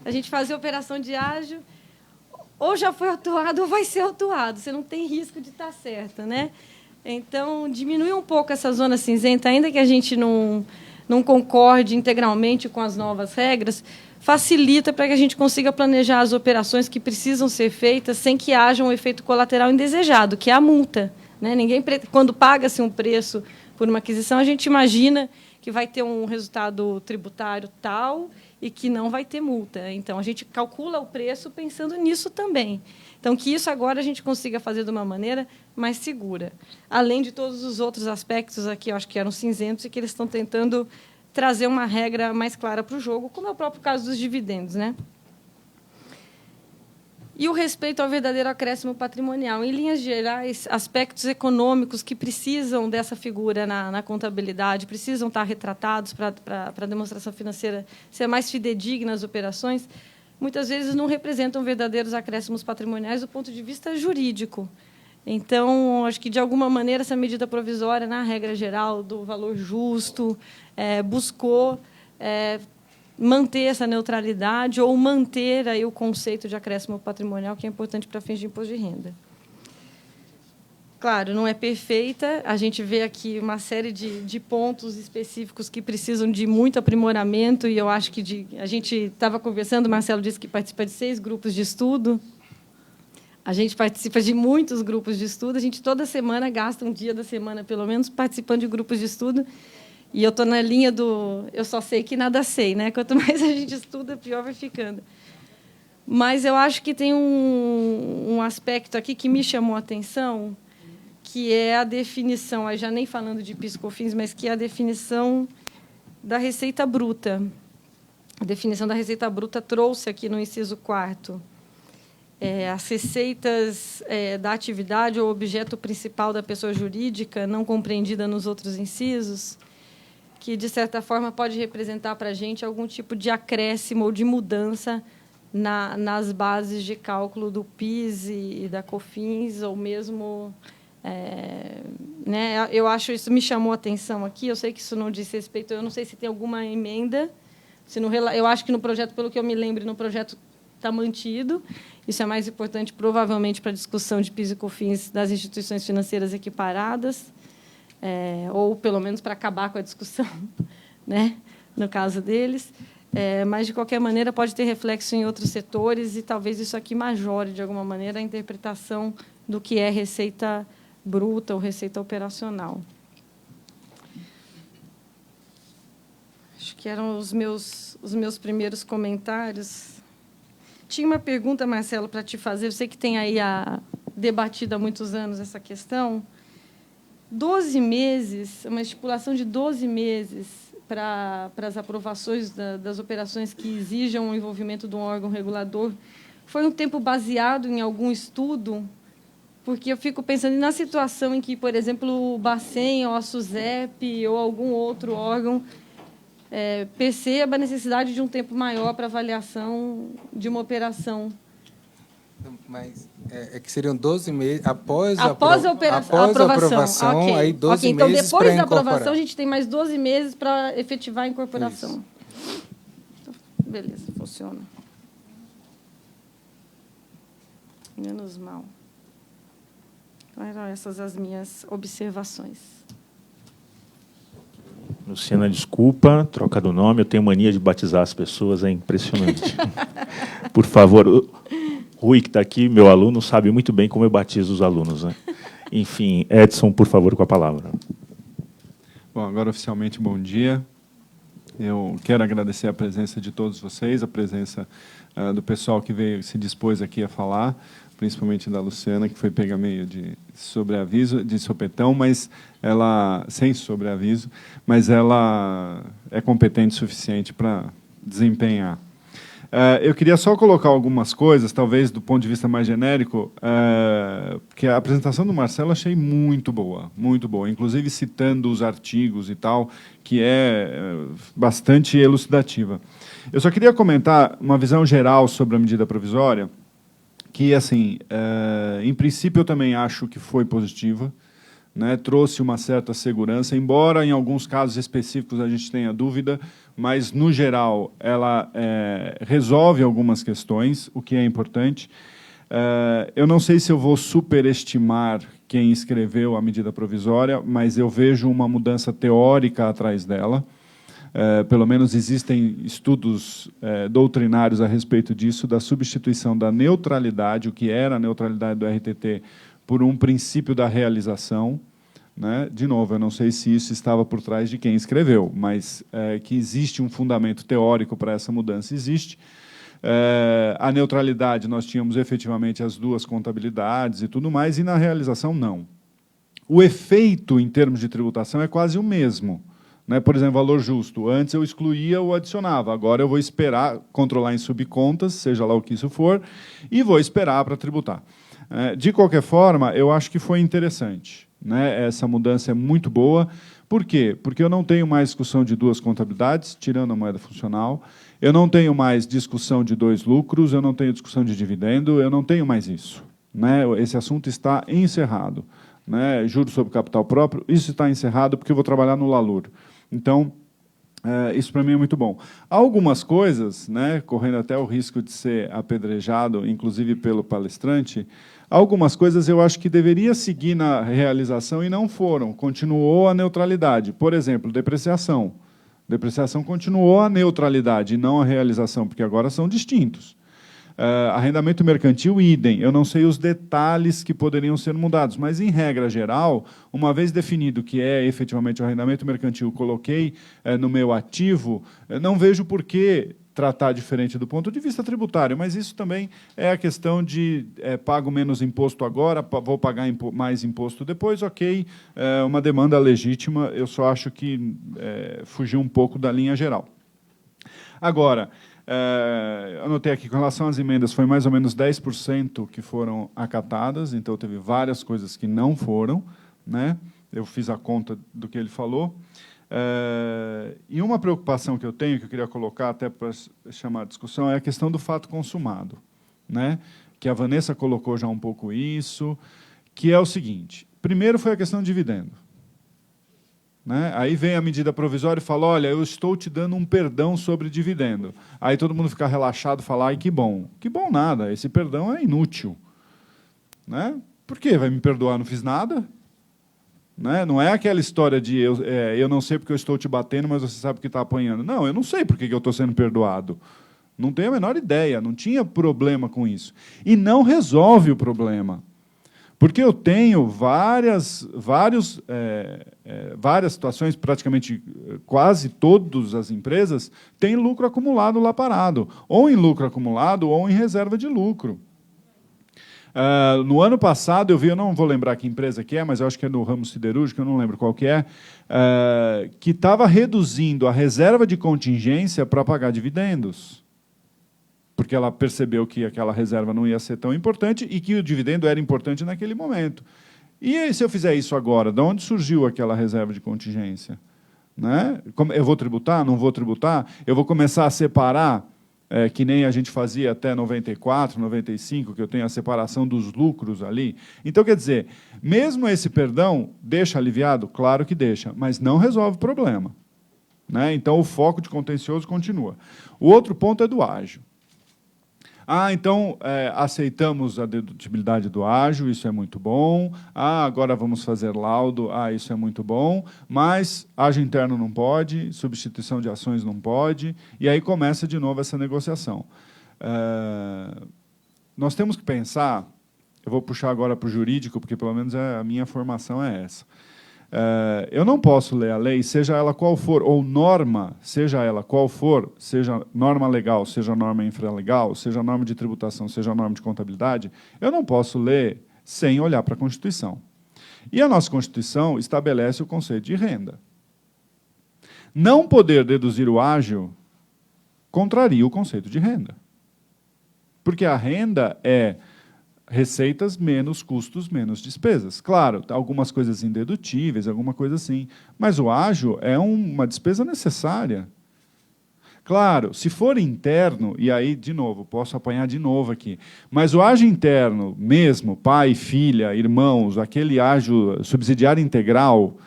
A gente fazia operação de ágio, ou já foi autuado ou vai ser autuado, você não tem risco de estar certa, né? Então, diminuir um pouco essa zona cinzenta, ainda que a gente não concorde integralmente com as novas regras, facilita para que a gente consiga planejar as operações que precisam ser feitas sem que haja um efeito colateral indesejado, que é a multa, né? Quando paga-se um preço por uma aquisição, a gente imagina que vai ter um resultado tributário tal e que não vai ter multa. Então, a gente calcula o preço pensando nisso também. Então, que isso agora a gente consiga fazer de uma maneira mais segura. Além de todos os outros aspectos aqui, eu acho que eram cinzentos e que eles estão tentando trazer uma regra mais clara para o jogo, como é o próprio caso dos dividendos, né? E o respeito ao verdadeiro acréscimo patrimonial. Em linhas gerais, aspectos econômicos que precisam dessa figura na contabilidade, precisam estar retratados para a demonstração financeira ser mais fidedigna às operações, muitas vezes não representam verdadeiros acréscimos patrimoniais do ponto de vista jurídico. Então, acho que, de alguma maneira, essa medida provisória, na regra geral do valor justo, buscou manter essa neutralidade ou manter aí o conceito de acréscimo patrimonial, que é importante para fins de imposto de renda. Claro, não é perfeita, a gente vê aqui uma série de pontos específicos que precisam de muito aprimoramento, e eu acho que a gente estava conversando, o Marcelo disse que participa de 6 grupos de estudo, a gente participa de muitos grupos de estudo, a gente toda semana gasta um dia da semana, pelo menos, participando de grupos de estudo. E eu estou na linha do eu só sei que nada sei, né? Quanto mais a gente estuda, pior vai ficando. Mas eu acho que tem um aspecto aqui que me chamou a atenção, que é a definição, aí já nem falando de PIS/COFINS, mas que é a definição da receita bruta. A definição da receita bruta trouxe aqui no inciso 4º as receitas da atividade ou objeto principal da pessoa jurídica, não compreendida nos outros incisos, que, de certa forma, pode representar para a gente algum tipo de acréscimo ou de mudança nas bases de cálculo do PIS e da COFINS, ou mesmo Né? Eu acho isso me chamou a atenção aqui. Eu sei que isso não diz respeito. Eu não sei se tem alguma emenda. Se no, eu acho que no projeto, pelo que eu me lembro, no projeto está mantido. Isso é mais importante, provavelmente, para a discussão de PIS e COFINS das instituições financeiras equiparadas, ou, pelo menos, para acabar com a discussão, né? No caso deles. Mas, de qualquer maneira, pode ter reflexo em outros setores e talvez isso aqui majore, de alguma maneira, a interpretação do que é receita bruta ou receita operacional. Acho que eram os meus primeiros comentários. Tinha uma pergunta, Marcelo, para te fazer. Eu sei que tem aí debatido há muitos anos essa questão. 12 meses, uma estipulação de 12 meses para as aprovações das operações que exijam o envolvimento de um órgão regulador, foi um tempo baseado em algum estudo? Porque eu fico pensando na situação em que, por exemplo, o Bacen, ou a SUSEP, ou algum outro órgão perceba a necessidade de um tempo maior para avaliação de uma operação. Mas que seriam 12 meses após a aprovação. Okay. Aí 12 então, meses depois da incorporar. aprovação, a gente tem mais 12 meses para efetivar a incorporação. Então, beleza, funciona. Menos mal. Então, eram essas as minhas observações. Luciana, desculpa, troca do nome, eu tenho mania de batizar as pessoas, é impressionante. Por favor, Rui, que está aqui, meu aluno, sabe muito bem como eu batizo os alunos, né? Enfim, Edson, por favor, com a palavra. Bom, agora oficialmente bom dia. Eu quero agradecer a presença de todos vocês, a presença do pessoal que veio, se dispôs aqui a falar, principalmente da Luciana, que foi pega meio de sobreaviso, de sopetão, mas ela, sem sobreaviso, mas ela é competente o suficiente para desempenhar. Eu queria só colocar algumas coisas, talvez do ponto de vista mais genérico, que a apresentação do Marcelo achei muito boa, inclusive citando os artigos e tal, que é bastante elucidativa. Eu só queria comentar uma visão geral sobre a medida provisória, que, assim, em princípio, eu também acho que foi positiva, né? Trouxe uma certa segurança, embora em alguns casos específicos a gente tenha dúvida, mas, no geral, ela resolve algumas questões, o que é importante. Eu não sei se eu vou superestimar quem escreveu a medida provisória, mas eu vejo uma mudança teórica atrás dela. Pelo menos existem estudos doutrinários a respeito disso, da substituição da neutralidade, o que era a neutralidade do RTT, por um princípio da realização. Né? De novo, eu não sei se isso estava por trás de quem escreveu, mas que existe um fundamento teórico para essa mudança, existe. A neutralidade, nós tínhamos efetivamente as duas contabilidades e tudo mais, e na realização, não. O efeito, em termos de tributação, é quase o mesmo. Né? Por exemplo, valor justo. Antes eu excluía ou adicionava. Agora eu vou esperar, controlar em subcontas, seja lá o que isso for, e vou esperar para tributar. De qualquer forma, eu acho que foi interessante. Né? Essa mudança é muito boa. Por quê? Porque eu não tenho mais discussão de duas contabilidades, tirando a moeda funcional. Eu não tenho mais discussão de dois lucros, eu não tenho discussão de dividendo, eu não tenho mais isso. Né? Esse assunto está encerrado. Né? Juros sobre capital próprio, isso está encerrado porque eu vou trabalhar no LALUR. Então, isso para mim é muito bom. Há algumas coisas, né, correndo até o risco de ser apedrejado, inclusive pelo palestrante, algumas coisas eu acho que deveria seguir na realização e não foram. Continuou a neutralidade. Por exemplo, depreciação. Depreciação continuou a neutralidade e não a realização, porque agora são distintos. Arrendamento mercantil, idem. Eu não sei os detalhes que poderiam ser mudados, mas, em regra geral, uma vez definido que é efetivamente o arrendamento mercantil, coloquei no meu ativo, não vejo por que tratar diferente do ponto de vista tributário, mas isso também é a questão de pago menos imposto agora, vou pagar mais imposto depois, ok, uma demanda legítima, eu só acho que fugiu um pouco da linha geral. Agora, anotei aqui, com relação às emendas, foi mais ou menos 10% que foram acatadas, então teve várias coisas que não foram. Né? Eu fiz a conta do que ele falou. E uma preocupação que eu tenho, que eu queria colocar até para chamar a discussão, é a questão do fato consumado. Né? Que a Vanessa colocou já um pouco isso, que é o seguinte. Primeiro foi a questão de dividendo. Né? Aí vem a medida provisória e fala, olha, eu estou te dando um perdão sobre dividendo. Aí todo mundo fica relaxado e fala, ai, que bom. Que bom nada, esse perdão é inútil. Né? Por quê? Vai me perdoar, não fiz nada? Né? Não é aquela história de eu não sei porque eu estou te batendo, mas você sabe que está apanhando. Não, eu não sei porque eu estou sendo perdoado. Não tenho a menor ideia, não tinha problema com isso. E não resolve o problema. Porque eu tenho várias situações, praticamente quase todas as empresas têm lucro acumulado lá parado, ou em lucro acumulado ou em reserva de lucro. No ano passado, eu não vou lembrar que empresa que é, mas eu acho que é no ramo siderúrgico, eu não lembro qual que é, que estava reduzindo a reserva de contingência para pagar dividendos. Porque ela percebeu que aquela reserva não ia ser tão importante e que o dividendo era importante naquele momento. E se eu fizer isso agora, de onde surgiu aquela reserva de contingência? Né? Eu vou tributar? Não vou tributar? Eu vou começar a separar, que nem a gente fazia até 94, 95, que eu tenho a separação dos lucros ali. Então, quer dizer, mesmo esse perdão deixa aliviado? Claro que deixa, mas não resolve o problema. Né? Então, o foco de contencioso continua. O outro ponto é do ágio. Então, aceitamos a dedutibilidade do ágio, isso é muito bom. Agora vamos fazer laudo, isso é muito bom. Mas ágio interno não pode, substituição de ações não pode. E aí começa de novo essa negociação. Nós temos que pensar, eu vou puxar agora para o jurídico, porque pelo menos a minha formação é essa. Eu não posso ler a lei, seja ela qual for, ou norma, seja ela qual for, seja norma legal, seja norma infralegal, seja norma de tributação, seja norma de contabilidade, eu não posso ler sem olhar para a Constituição. E a nossa Constituição estabelece o conceito de renda. Não poder deduzir o ágio contraria o conceito de renda. Porque a renda é receitas menos custos, menos despesas. Claro, algumas coisas indedutíveis, alguma coisa assim, mas o ágio é uma despesa necessária. Claro, se for interno, e aí, de novo, posso apanhar de novo aqui, mas o ágio interno, mesmo, pai, filha, irmãos, aquele ágio subsidiário integral,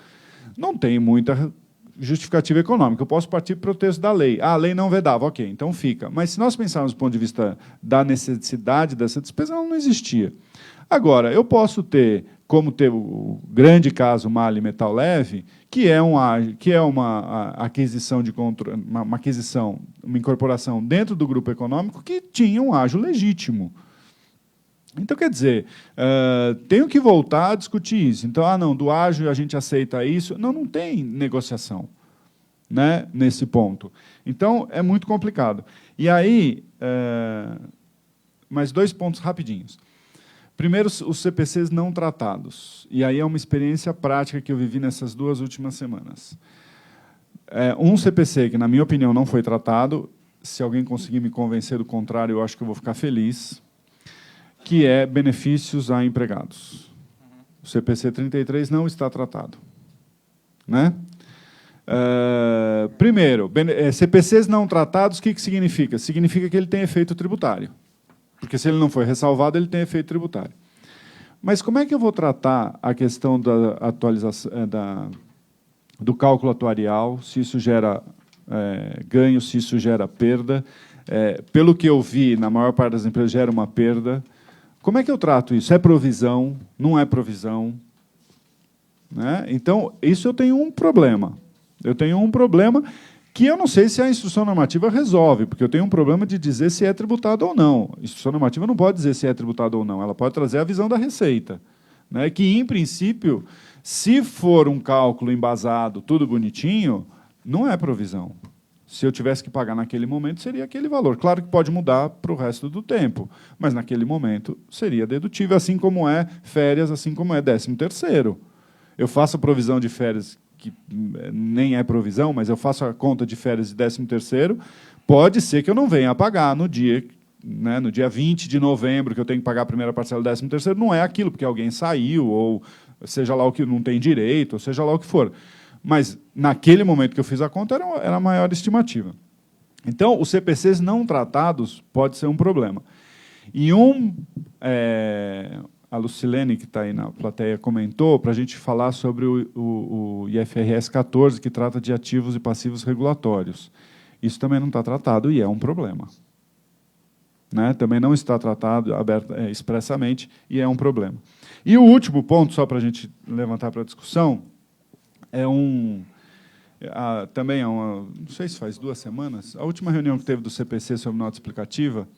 não tem muita justificativa econômica. Eu posso partir para o texto da lei. A lei não vedava, ok, então fica. Mas se nós pensarmos do ponto de vista da necessidade dessa despesa, ela não existia. Agora, eu posso ter, como teve o grande caso Mali Metal Leve, que é uma aquisição uma incorporação dentro do grupo econômico que tinha um ágio legítimo. Então, quer dizer, tenho que voltar a discutir isso. Então, não, do ágio a gente aceita isso. Não tem negociação, né, nesse ponto. Então, é muito complicado. E aí, mais 2 pontos rapidinhos. Primeiro, os CPCs não tratados. E aí é uma experiência prática que eu vivi nessas 2 últimas semanas. Um CPC que, na minha opinião, não foi tratado, se alguém conseguir me convencer do contrário, eu acho que eu vou ficar feliz, que é benefícios a empregados. O CPC 33 não está tratado. Né? Primeiro, CPCs não tratados, o que significa? Significa que ele tem efeito tributário. Porque, se ele não foi ressalvado, ele tem efeito tributário. Mas como é que eu vou tratar a questão da atualização, do cálculo atuarial, se isso gera ganho, se isso gera perda? Pelo que eu vi, na maior parte das empresas, gera uma perda. Como é que eu trato isso? É provisão? Não é provisão? Né? Então, isso eu tenho um problema. Eu tenho um problema que eu não sei se a instrução normativa resolve, porque eu tenho um problema de dizer se é tributado ou não. A instrução normativa não pode dizer se é tributado ou não, ela pode trazer a visão da Receita. Né? Que, em princípio, se for um cálculo embasado, tudo bonitinho, não é provisão. Se eu tivesse que pagar naquele momento, seria aquele valor. Claro que pode mudar para o resto do tempo, mas naquele momento seria dedutível, assim como é férias, assim como é 13º. Eu faço a provisão de férias, que nem é provisão, mas eu faço a conta de férias de 13º, pode ser que eu não venha a pagar no dia, né, no dia 20 de novembro, que eu tenho que pagar a primeira parcela do 13º, não é aquilo, porque alguém saiu, ou seja lá o que não tem direito, ou seja lá o que for. Mas, naquele momento que eu fiz a conta, era a maior estimativa. Então, os CPCs não tratados pode ser um problema. E a Lucilene, que está aí na plateia, comentou, para a gente falar sobre o IFRS 14, que trata de ativos e passivos regulatórios. Isso também não está tratado e é um problema. Né? Também não está tratado expressamente e é um problema. E o último ponto, só para a gente levantar para a discussão, também não sei se faz 2 semanas, a última reunião que teve do CPC sobre nota explicativa,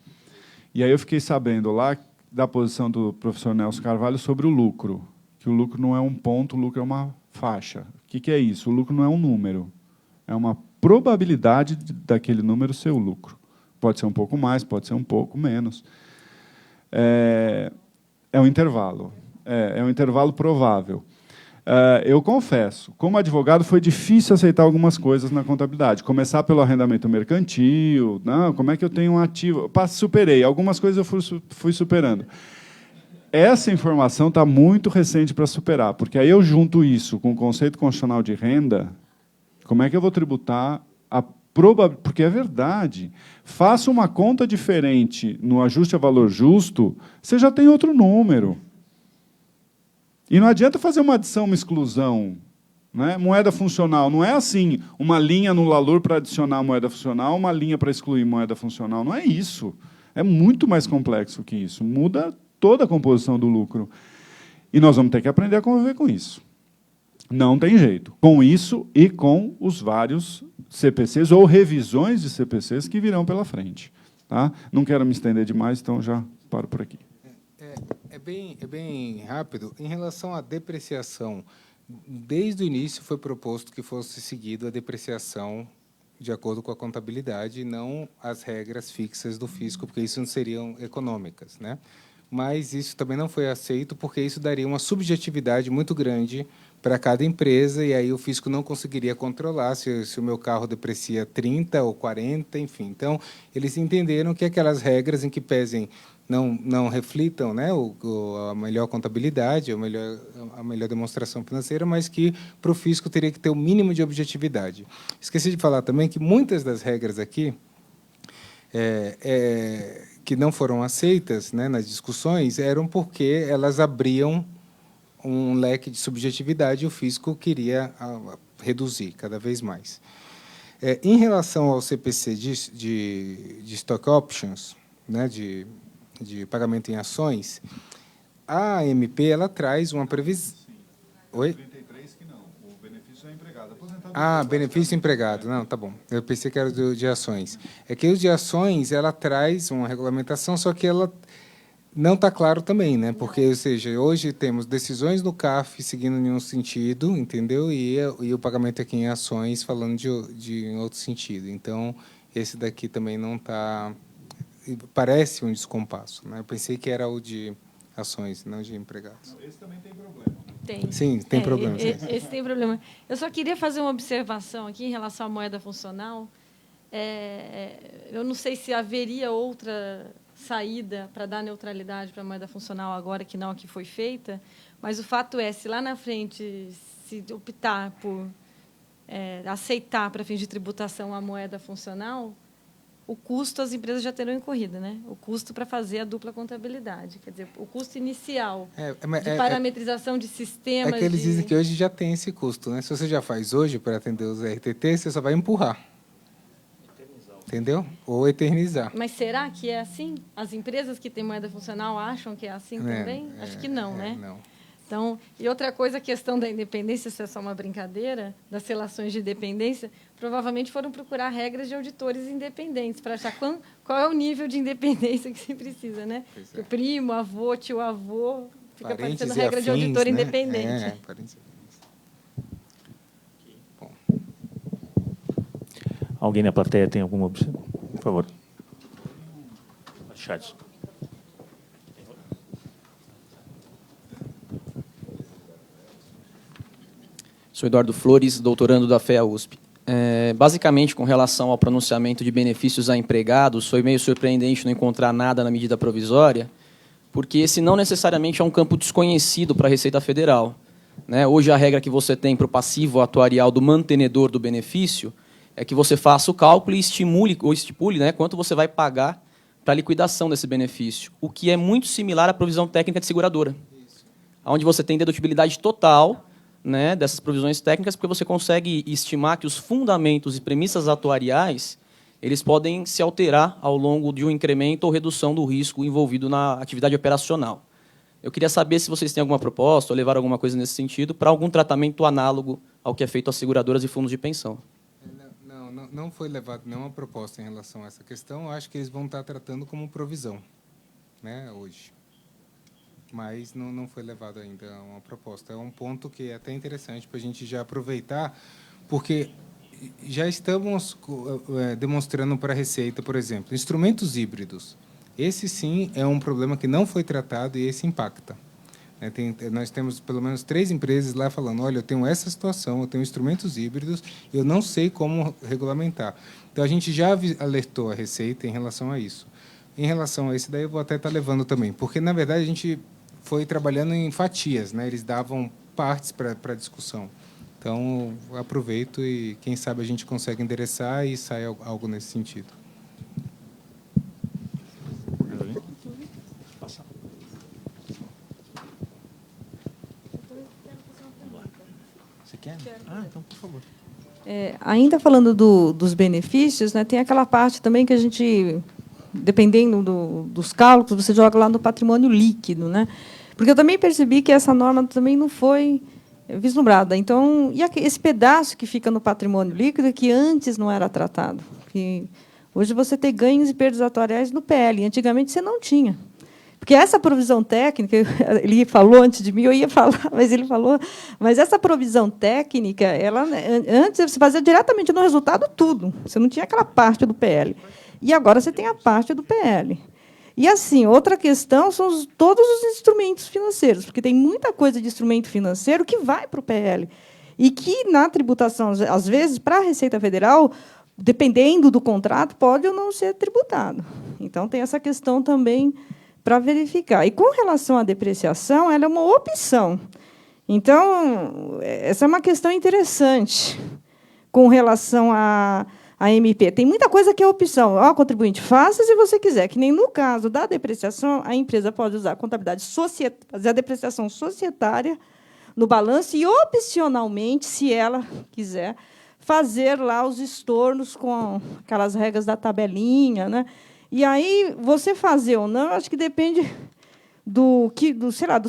e aí eu fiquei sabendo lá da posição do professor Nelson Carvalho sobre o lucro, que o lucro não é um ponto, o lucro é uma faixa. O que é isso? O lucro não é um número, é uma probabilidade daquele número ser o lucro. Pode ser um pouco mais, pode ser um pouco menos. É um intervalo, é um intervalo provável. Eu confesso, como advogado, foi difícil aceitar algumas coisas na contabilidade. Começar pelo arrendamento mercantil, não, como é que eu tenho um ativo? Superei, algumas coisas eu fui superando. Essa informação está muito recente para superar, porque aí eu junto isso com o conceito constitucional de renda, como é que eu vou tributar a probabilidade? Porque é verdade. Faça uma conta diferente no ajuste a valor justo, você já tem outro número. E não adianta fazer uma adição, uma exclusão. Né? Moeda funcional não é assim, uma linha no LALUR para adicionar moeda funcional, uma linha para excluir moeda funcional. Não é isso. É muito mais complexo que isso. Muda toda a composição do lucro. E nós vamos ter que aprender a conviver com isso. Não tem jeito. Com isso e com os vários CPCs ou revisões de CPCs que virão pela frente. Tá? Não quero me estender demais, então já paro por aqui. É bem rápido. Em relação à depreciação, desde o início foi proposto que fosse seguido a depreciação de acordo com a contabilidade e não as regras fixas do fisco, porque isso não seriam econômicas, né? Mas isso também não foi aceito, porque isso daria uma subjetividade muito grande para cada empresa, e aí o fisco não conseguiria controlar se o meu carro deprecia 30 ou 40, enfim. Então, eles entenderam que aquelas regras em que pesem não reflitam, né, a melhor contabilidade, a melhor demonstração financeira, mas que para o fisco teria que ter o mínimo de objetividade. Esqueci de falar também que muitas das regras aqui que não foram aceitas, né, nas discussões eram porque elas abriam um leque de subjetividade e o fisco queria reduzir cada vez mais. Em relação ao CPC de stock options, né, de pagamento em ações, a AMP ela traz uma previsão. Oi? 33 que não. O benefício é empregado. Benefício empregado. Não, tá bom. Eu pensei que era de ações. É que os de ações ela traz uma regulamentação, só que ela não está claro também, né? Porque, ou seja, hoje temos decisões no CAF seguindo em um sentido, entendeu? E o pagamento aqui em ações falando de outro sentido. Então, esse daqui também não está. Parece um descompasso, né? Eu pensei que era o de ações, não de empregados. Esse também tem problema. Tem. Sim, tem problema. Esse tem problema. Eu só queria fazer uma observação aqui em relação à moeda funcional. Eu não sei se haveria outra saída para dar neutralidade para a moeda funcional agora que não a que foi feita, mas o fato é, se lá na frente se optar por aceitar para fins de tributação a moeda funcional, o custo as empresas já terão incorrido, né? O custo para fazer a dupla contabilidade. Quer dizer, o custo inicial de parametrização de sistemas... eles dizem que hoje já tem esse custo, né? Se você já faz hoje para atender os RTT, você só vai empurrar. Entendeu? Ou eternizar. Mas será que é assim? As empresas que têm moeda funcional acham que é assim também? Acho que não, né? Não. Então, e outra coisa, a questão da independência, se é só uma brincadeira, das relações de dependência, provavelmente foram procurar regras de auditores independentes para achar qual é o nível de independência que se precisa, né? Pois é. O primo, avô, tio-avô, fica Parentes parecendo regra de auditor, né? Independente. Parentes e afins. Bom. Alguém na plateia tem alguma observação? Por favor. Chat. Sou Eduardo Flores, doutorando da FEA USP. Basicamente, com relação ao pronunciamento de benefícios a empregados, foi meio surpreendente não encontrar nada na medida provisória, porque esse não necessariamente é um campo desconhecido para a Receita Federal. Né? Hoje, a regra que você tem para o passivo atuarial do mantenedor do benefício é que você faça o cálculo e estipule, né, quanto você vai pagar para a liquidação desse benefício, o que é muito similar à provisão técnica de seguradora, onde você tem dedutibilidade total, né, dessas provisões técnicas, porque você consegue estimar que os fundamentos e premissas atuariais eles podem se alterar ao longo de um incremento ou redução do risco envolvido na atividade operacional. Eu queria saber se vocês têm alguma proposta ou levar alguma coisa nesse sentido para algum tratamento análogo ao que é feito às seguradoras e fundos de pensão. Não foi levado nenhuma proposta em relação a essa questão. Eu acho que eles vão estar tratando como provisão, né, hoje. Mas não foi levado ainda uma proposta. É um ponto que é até interessante para a gente já aproveitar, porque já estamos demonstrando para a Receita, por exemplo, instrumentos híbridos. Esse, sim, é um problema que não foi tratado e esse impacta. Nós temos pelo menos 3 empresas lá falando, olha, eu tenho essa situação, eu tenho instrumentos híbridos, eu não sei como regulamentar. Então, a gente já alertou a Receita em relação a isso. Em relação a esse daí, eu vou até estar levando também, porque, na verdade, a gente foi trabalhando em fatias, né? Eles davam partes para discussão. Então, aproveito e, quem sabe, a gente consegue endereçar e sai algo nesse sentido. Você quer? Então, por favor. Ainda falando dos benefícios, né, tem aquela parte também que a gente, dependendo dos cálculos, você joga lá no patrimônio líquido, né? Porque eu também percebi que essa norma também não foi vislumbrada. Então, e esse pedaço que fica no patrimônio líquido que antes não era tratado? Que hoje você tem ganhos e perdas atuariais no PL. Antigamente você não tinha. Porque essa provisão técnica, ele falou antes de mim, eu ia falar, mas ele falou, mas essa provisão técnica, ela antes você fazia diretamente no resultado tudo. Você não tinha aquela parte do PL. E agora você tem a parte do PL. E, assim, outra questão são todos os instrumentos financeiros, porque tem muita coisa de instrumento financeiro que vai para o PL. E que, na tributação, às vezes, para a Receita Federal, dependendo do contrato, pode ou não ser tributado. Então, tem essa questão também para verificar. E, com relação à depreciação, ela é uma opção. Então, essa é uma questão interessante com relação à MP. Tem muita coisa que é opção. Contribuinte, faça se você quiser. Que nem no caso da depreciação, a empresa pode usar a contabilidade societária, fazer a depreciação societária no balanço e, opcionalmente, se ela quiser, fazer lá os estornos com aquelas regras da tabelinha, né? E aí, você fazer ou não, acho que depende do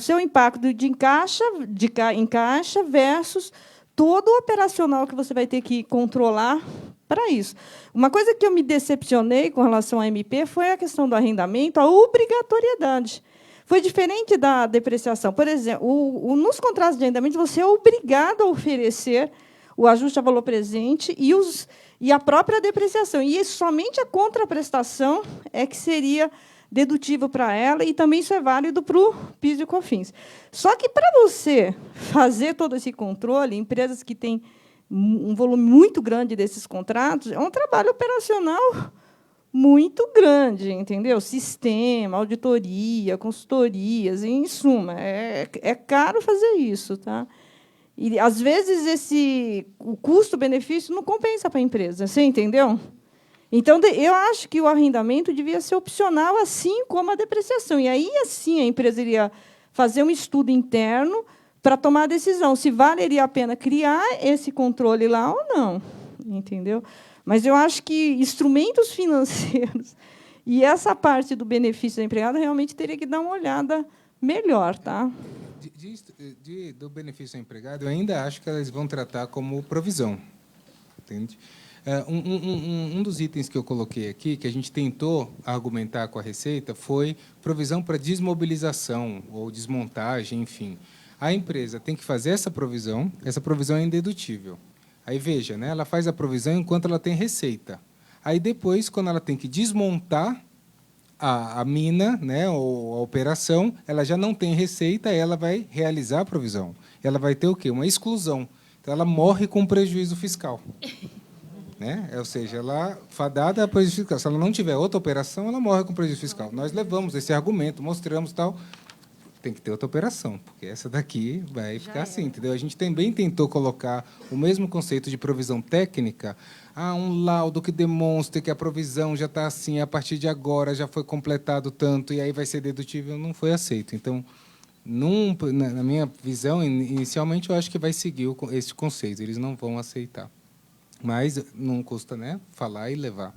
seu impacto de encaixa versus todo o operacional que você vai ter que controlar para isso. Uma coisa que eu me decepcionei com relação à MP foi a questão do arrendamento, a obrigatoriedade. Foi diferente da depreciação. Por exemplo, nos contratos de arrendamento, você é obrigado a oferecer o ajuste a valor presente e a própria depreciação. E somente a contraprestação é que seria dedutível para ela, e também isso é válido para o PIS e COFINS. Só que, para você fazer todo esse controle, empresas que têm um volume muito grande desses contratos, é um trabalho operacional muito grande, entendeu? Sistema, auditoria, consultorias, em suma, é caro fazer isso, tá? E, às vezes, o custo-benefício não compensa para a empresa, você entendeu? Então, eu acho que o arrendamento devia ser opcional, assim como a depreciação. E aí, assim, a empresa iria fazer um estudo interno para tomar a decisão se valeria a pena criar esse controle lá ou não, entendeu? Mas eu acho que instrumentos financeiros e essa parte do benefício da empregada realmente teria que dar uma olhada melhor, tá? Do benefício ao empregado, eu ainda acho que eles vão tratar como provisão, entende? Um dos itens que eu coloquei aqui, que a gente tentou argumentar com a Receita, foi provisão para desmobilização ou desmontagem, enfim. A empresa tem que fazer essa provisão é indedutível. Aí, veja, né, ela faz a provisão enquanto ela tem receita. Aí, depois, quando ela tem que desmontar a mina, né, ou a operação, ela já não tem receita, ela vai realizar a provisão. Ela vai ter o quê? Uma exclusão. Então, ela morre com prejuízo fiscal. Né? Ou seja, ela fadada a prejuízo fiscal. Se ela não tiver outra operação, ela morre com prejuízo fiscal. Nós levamos esse argumento, mostramos tal. tem que ter outra operação, porque essa daqui vai ficar assim, entendeu? A gente também tentou colocar o mesmo conceito de provisão técnica, um laudo que demonstre que a provisão já está assim, a partir de agora já foi completado tanto, e aí vai ser dedutível, não foi aceito. Então, na minha visão, inicialmente, eu acho que vai seguir esse conceito, eles não vão aceitar. Mas não custa, né, falar e levar.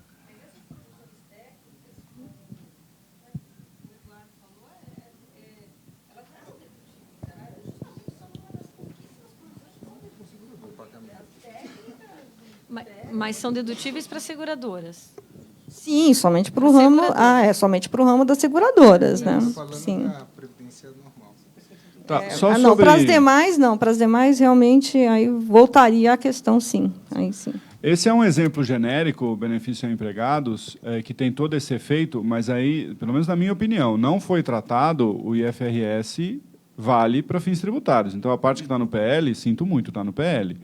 Mas são dedutíveis para seguradoras. Sim, somente para o ramo, somente para o ramo das seguradoras, né? Estou falando Sim. da previdência normal. Tá, Não, para as demais, não. Para as demais, realmente, aí voltaria à questão, sim. Aí, sim. Esse é um exemplo genérico, o benefício a empregados, que tem todo esse efeito, mas aí, pelo menos na minha opinião, não foi tratado o IFRS vale para fins tributários. Então, a parte que está no PL, sinto muito, está no PL.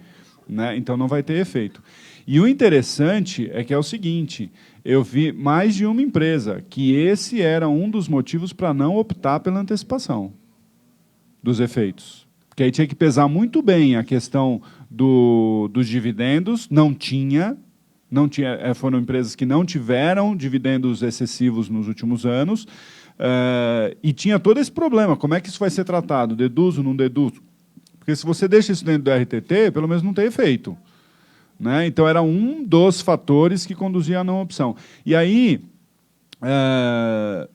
Né? Então, não vai ter efeito. E o interessante é que é o seguinte, eu vi mais de uma empresa que esse era um dos motivos para não optar pela antecipação dos efeitos. Porque aí tinha que pesar muito bem a questão dos dividendos, foram empresas que não tiveram dividendos excessivos nos últimos anos, e tinha todo esse problema, como é que isso vai ser tratado? Deduzo, não deduzo? Porque se você deixa isso dentro do RTT, pelo menos não tem efeito. Né? Então, era um dos fatores que conduzia à não opção. E aí,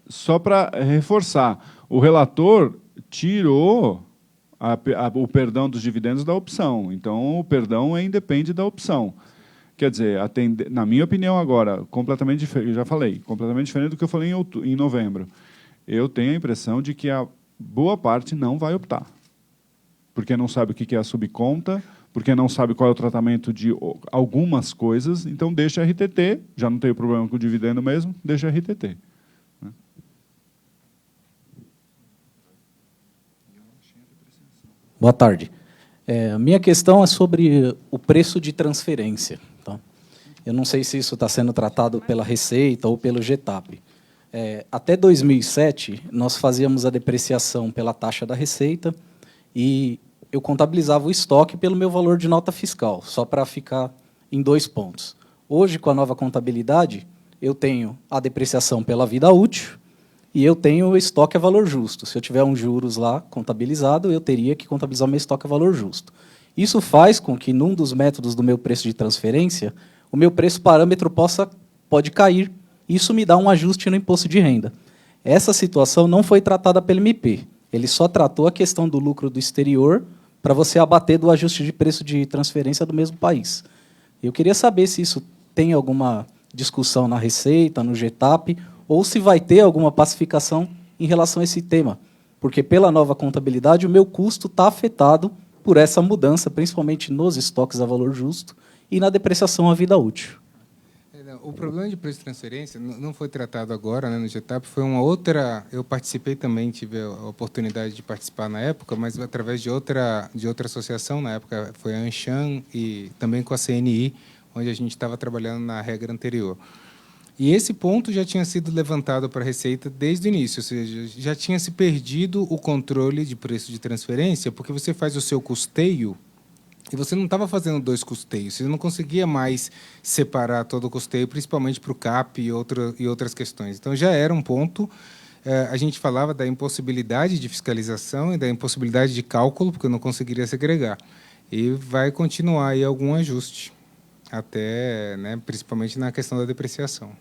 só para reforçar, o relator tirou o perdão dos dividendos da opção. Então, o perdão independe da opção. Quer dizer, na minha opinião agora, completamente diferente, já falei, completamente diferente do que eu falei em novembro. Eu tenho a impressão de que a boa parte não vai optar. Porque não sabe o que é a subconta, porque não sabe qual é o tratamento de algumas coisas, então deixa a RTT, já não tem problema com o dividendo mesmo, deixa a RTT. Boa tarde. A minha questão é sobre o preço de transferência. Tá? Eu não sei se isso está sendo tratado pela Receita ou pelo GTAP. Até 2007, nós fazíamos a depreciação pela taxa da Receita e eu contabilizava o estoque pelo meu valor de nota fiscal, só para ficar em 2 pontos. Hoje, com a nova contabilidade, eu tenho a depreciação pela vida útil e eu tenho o estoque a valor justo. Se eu tiver um juros lá contabilizado, eu teria que contabilizar o meu estoque a valor justo. Isso faz com que, num dos métodos do meu preço de transferência, o meu preço parâmetro pode cair. Isso me dá um ajuste no imposto de renda. Essa situação não foi tratada pelo MP. Ele só tratou a questão do lucro do exterior para você abater do ajuste de preço de transferência do mesmo país. Eu queria saber se isso tem alguma discussão na Receita, no GTAP, ou se vai ter alguma pacificação em relação a esse tema. Porque, pela nova contabilidade, o meu custo está afetado por essa mudança, principalmente nos estoques a valor justo e na depreciação à vida útil. O problema de preço de transferência não foi tratado agora, né, no GTAP, foi uma outra... Eu participei também, tive a oportunidade de participar na época, mas através de outra associação, na época foi a Anshan e também com a CNI, onde a gente estava trabalhando na regra anterior. E esse ponto já tinha sido levantado para a Receita desde o início, ou seja, já tinha se perdido o controle de preço de transferência, porque você faz o seu custeio e você não estava fazendo 2 custeios, você não conseguia mais separar todo o custeio, principalmente para o CAP e outras questões. Então, já era um ponto. A gente falava da impossibilidade de fiscalização e da impossibilidade de cálculo, porque eu não conseguiria segregar. E vai continuar aí algum ajuste, até, né, principalmente na questão da depreciação.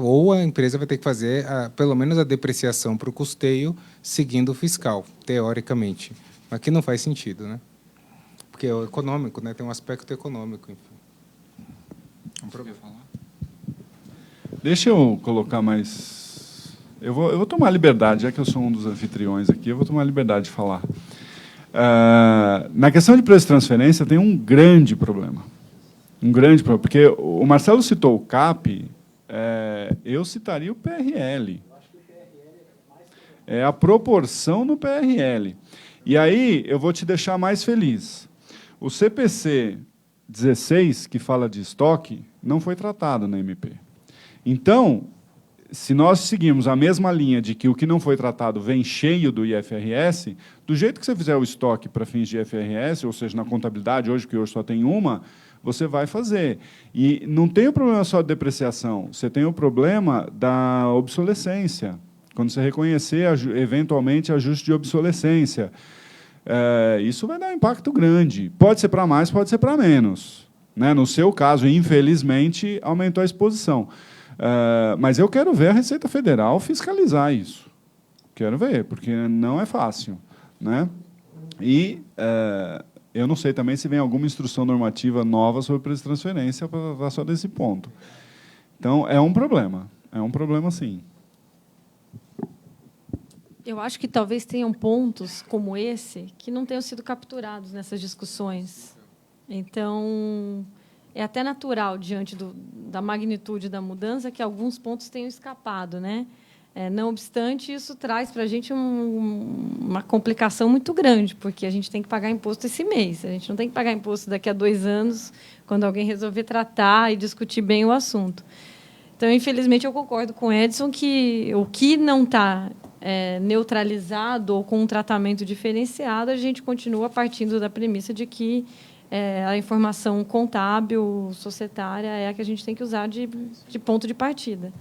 Ou a empresa vai ter que fazer, pelo menos, a depreciação para o custeio, seguindo o fiscal, teoricamente. Mas que não faz sentido, né? Porque é econômico, né? Tem um aspecto econômico, enfim. Não problema falar. Deixa eu colocar mais... Eu vou tomar liberdade, já que eu sou um dos anfitriões aqui, eu vou tomar liberdade de falar. Na questão de preço de transferência, tem um grande problema. Porque o Marcelo citou o CAP, eu citaria o PRL. É a proporção no PRL. E aí, eu vou te deixar mais feliz. O CPC 16, que fala de estoque, não foi tratado na MP. Então, se nós seguirmos a mesma linha de que o que não foi tratado vem cheio do IFRS, do jeito que você fizer o estoque para fins de IFRS, ou seja, na contabilidade, hoje, que hoje só tem uma, você vai fazer. E não tem o problema só de depreciação, você tem o problema da obsolescência. Quando você reconhecer, eventualmente, ajuste de obsolescência. Isso vai dar um impacto grande. Pode ser para mais, pode ser para menos. Né? No seu caso, infelizmente, aumentou a exposição. Mas eu quero ver a Receita Federal fiscalizar isso. Quero ver, porque não é fácil. Né? E eu não sei também se vem alguma instrução normativa nova sobre preço de transferência para falar só desse ponto. Então, é um problema, sim. Eu acho que talvez tenham pontos como esse que não tenham sido capturados nessas discussões. Então, é até natural, diante da magnitude da mudança, que alguns pontos tenham escapado, né? Não obstante, isso traz para a gente uma complicação muito grande, porque a gente tem que pagar imposto esse mês. A gente não tem que pagar imposto daqui a 2 anos, quando alguém resolver tratar e discutir bem o assunto. Então, infelizmente, eu concordo com o Edson que o que não está neutralizado ou com um tratamento diferenciado, a gente continua partindo da premissa de que a informação contábil, societária, é a que a gente tem que usar de ponto de partida.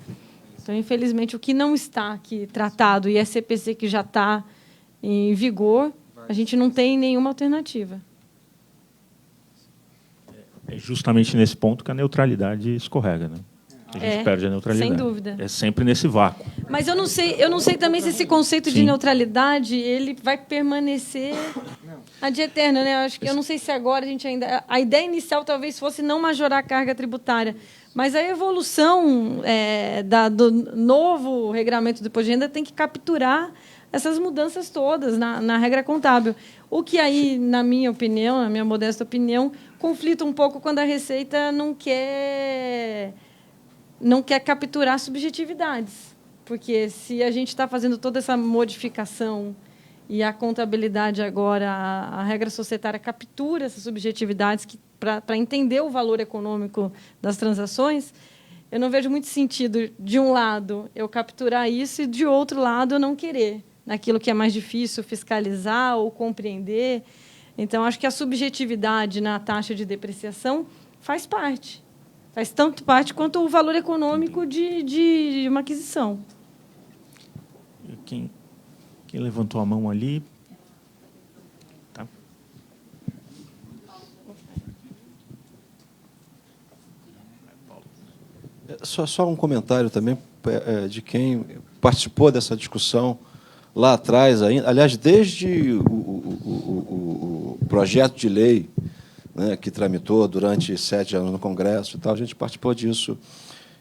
Então, infelizmente, o que não está aqui tratado e a CPC que já está em vigor, a gente não tem nenhuma alternativa. É justamente nesse ponto que a neutralidade escorrega, né? A gente perde a neutralidade. Sem dúvida. É sempre nesse vácuo. Mas eu não sei também se esse conceito de neutralidade ele vai permanecer ad eterno, né? Eu não sei se agora a gente ainda... A ideia inicial talvez fosse não majorar a carga tributária, mas a evolução do novo regramento do imposto de renda tem que capturar essas mudanças todas na regra contábil. O que aí, na minha opinião, na minha modesta opinião, conflita um pouco quando a Receita não quer capturar subjetividades. Porque se a gente está fazendo toda essa modificação e a contabilidade agora, a regra societária captura essas subjetividades para entender o valor econômico das transações, eu não vejo muito sentido, de um lado, eu capturar isso e, de outro lado, eu não querer, naquilo que é mais difícil fiscalizar ou compreender. Então, acho que a subjetividade na taxa de depreciação faz parte. Faz tanto parte quanto o valor econômico de uma aquisição. Quem levantou a mão ali? Tá. Só um comentário também de quem participou dessa discussão lá atrás, aliás, desde o projeto de lei, né, que tramitou durante 7 anos no Congresso e tal, a gente participou disso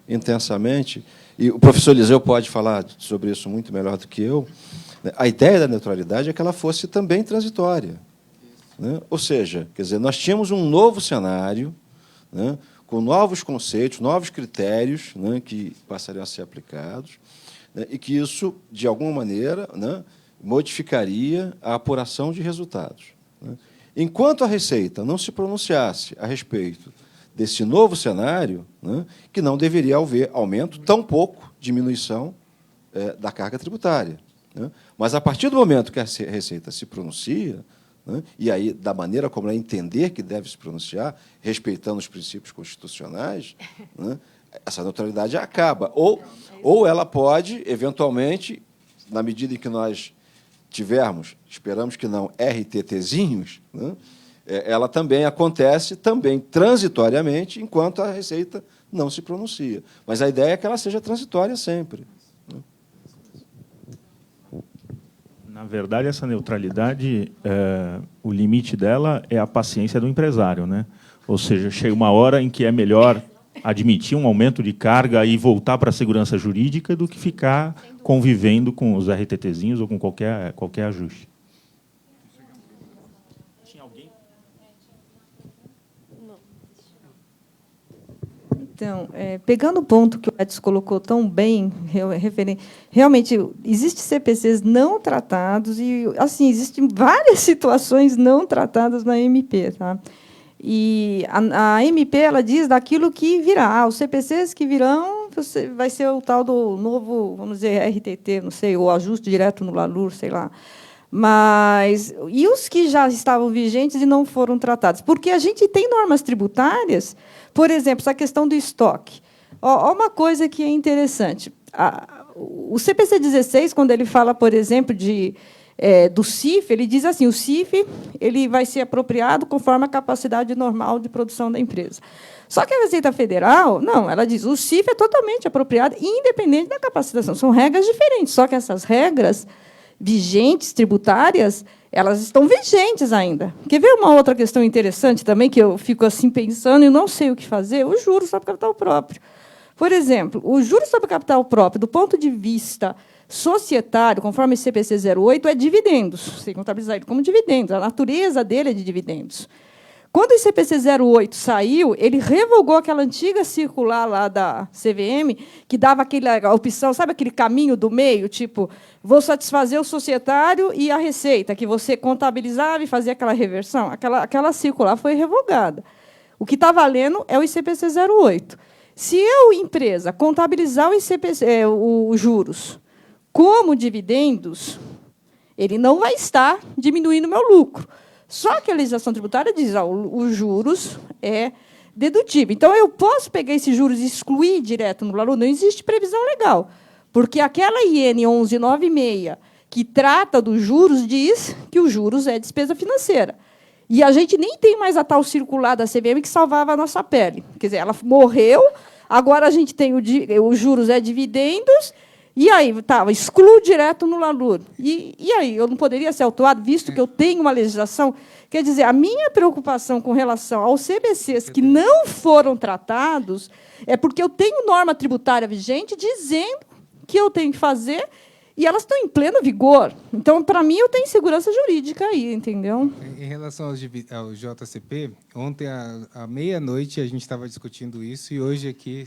intensamente. E o professor Eliseu pode falar sobre isso muito melhor do que eu. A ideia da neutralidade é que ela fosse também transitória, né? Ou seja, quer dizer, nós tínhamos um novo cenário, né, com novos conceitos, novos critérios, né, que passariam a ser aplicados, né, e que isso, de alguma maneira, né, modificaria a apuração de resultados, né? Enquanto a Receita não se pronunciasse a respeito desse novo cenário, né, que não deveria haver aumento, tampouco diminuição da carga tributária, né? Mas, a partir do momento que a Receita se pronuncia, né, e aí, da maneira como ela entender que deve se pronunciar, respeitando os princípios constitucionais, né, essa neutralidade acaba. Ou ela pode, eventualmente, na medida em que nós tivermos, esperamos que não, RTTzinhos, né, ela também acontece também transitoriamente, enquanto a Receita não se pronuncia. Mas a ideia é que ela seja transitória sempre, né? Na verdade, essa neutralidade, o limite dela é a paciência do empresário, né? Ou seja, chega uma hora em que é melhor admitir um aumento de carga e voltar para a segurança jurídica do que ficar convivendo com os RTTzinhos ou com qualquer ajuste. Tinha alguém? Então, pegando o ponto que o Edson colocou tão bem, realmente, existem CPCs não tratados e, assim, existem várias situações não tratadas na MP, tá? E a MP ela diz daquilo que virá. Os CPCs que virão vai ser o tal do novo, vamos dizer, RTT, não sei, ou ajuste direto no LALUR, sei lá. Mas e os que já estavam vigentes e não foram tratados? Porque a gente tem normas tributárias, por exemplo, essa questão do estoque. Ó, uma coisa que é interessante. O CPC 16, quando ele fala, por exemplo, do CIF, ele diz assim, o CIF ele vai ser apropriado conforme a capacidade normal de produção da empresa. Só que a Receita Federal, não, ela diz o CIF é totalmente apropriado, independente da capacitação. São regras diferentes, só que essas regras vigentes, tributárias, elas estão vigentes ainda. Quer ver uma outra questão interessante também, que eu fico assim pensando e não sei o que fazer? Os juros sobre capital próprio. Por exemplo, o juros sobre capital próprio, do ponto de vista societário, conforme o CPC 08, é dividendos. Você tem que contabilizar ele como dividendos. A natureza dele é de dividendos. Quando o CPC 08 saiu, ele revogou aquela antiga circular lá da CVM, que dava a opção, sabe aquele caminho do meio, tipo, vou satisfazer o societário e a receita, que você contabilizava e fazia aquela reversão. Aquela circular foi revogada. O que está valendo é o ICPC 08. Se eu, empresa, contabilizar o ICPC, os juros como dividendos, ele não vai estar diminuindo o meu lucro. Só que a legislação tributária diz que os juros é dedutível. Então, eu posso pegar esses juros e excluir direto no LALUR? Não existe previsão legal, porque aquela IN 1196, que trata dos juros, diz que os juros é despesa financeira. E a gente nem tem mais a tal circular da CVM que salvava a nossa pele. Quer dizer, ela morreu, agora a gente tem os juros é dividendos, e aí, excluo direto no LALUR. E aí, eu não poderia ser autuado, visto que eu tenho uma legislação? Quer dizer, a minha preocupação com relação aos CBCs que não foram tratados é porque eu tenho norma tributária vigente dizendo que eu tenho que fazer e elas estão em pleno vigor. Então, para mim, eu tenho segurança jurídica aí, entendeu? Em relação ao JCP, ontem, à meia-noite, a gente estava discutindo isso, e hoje, aqui,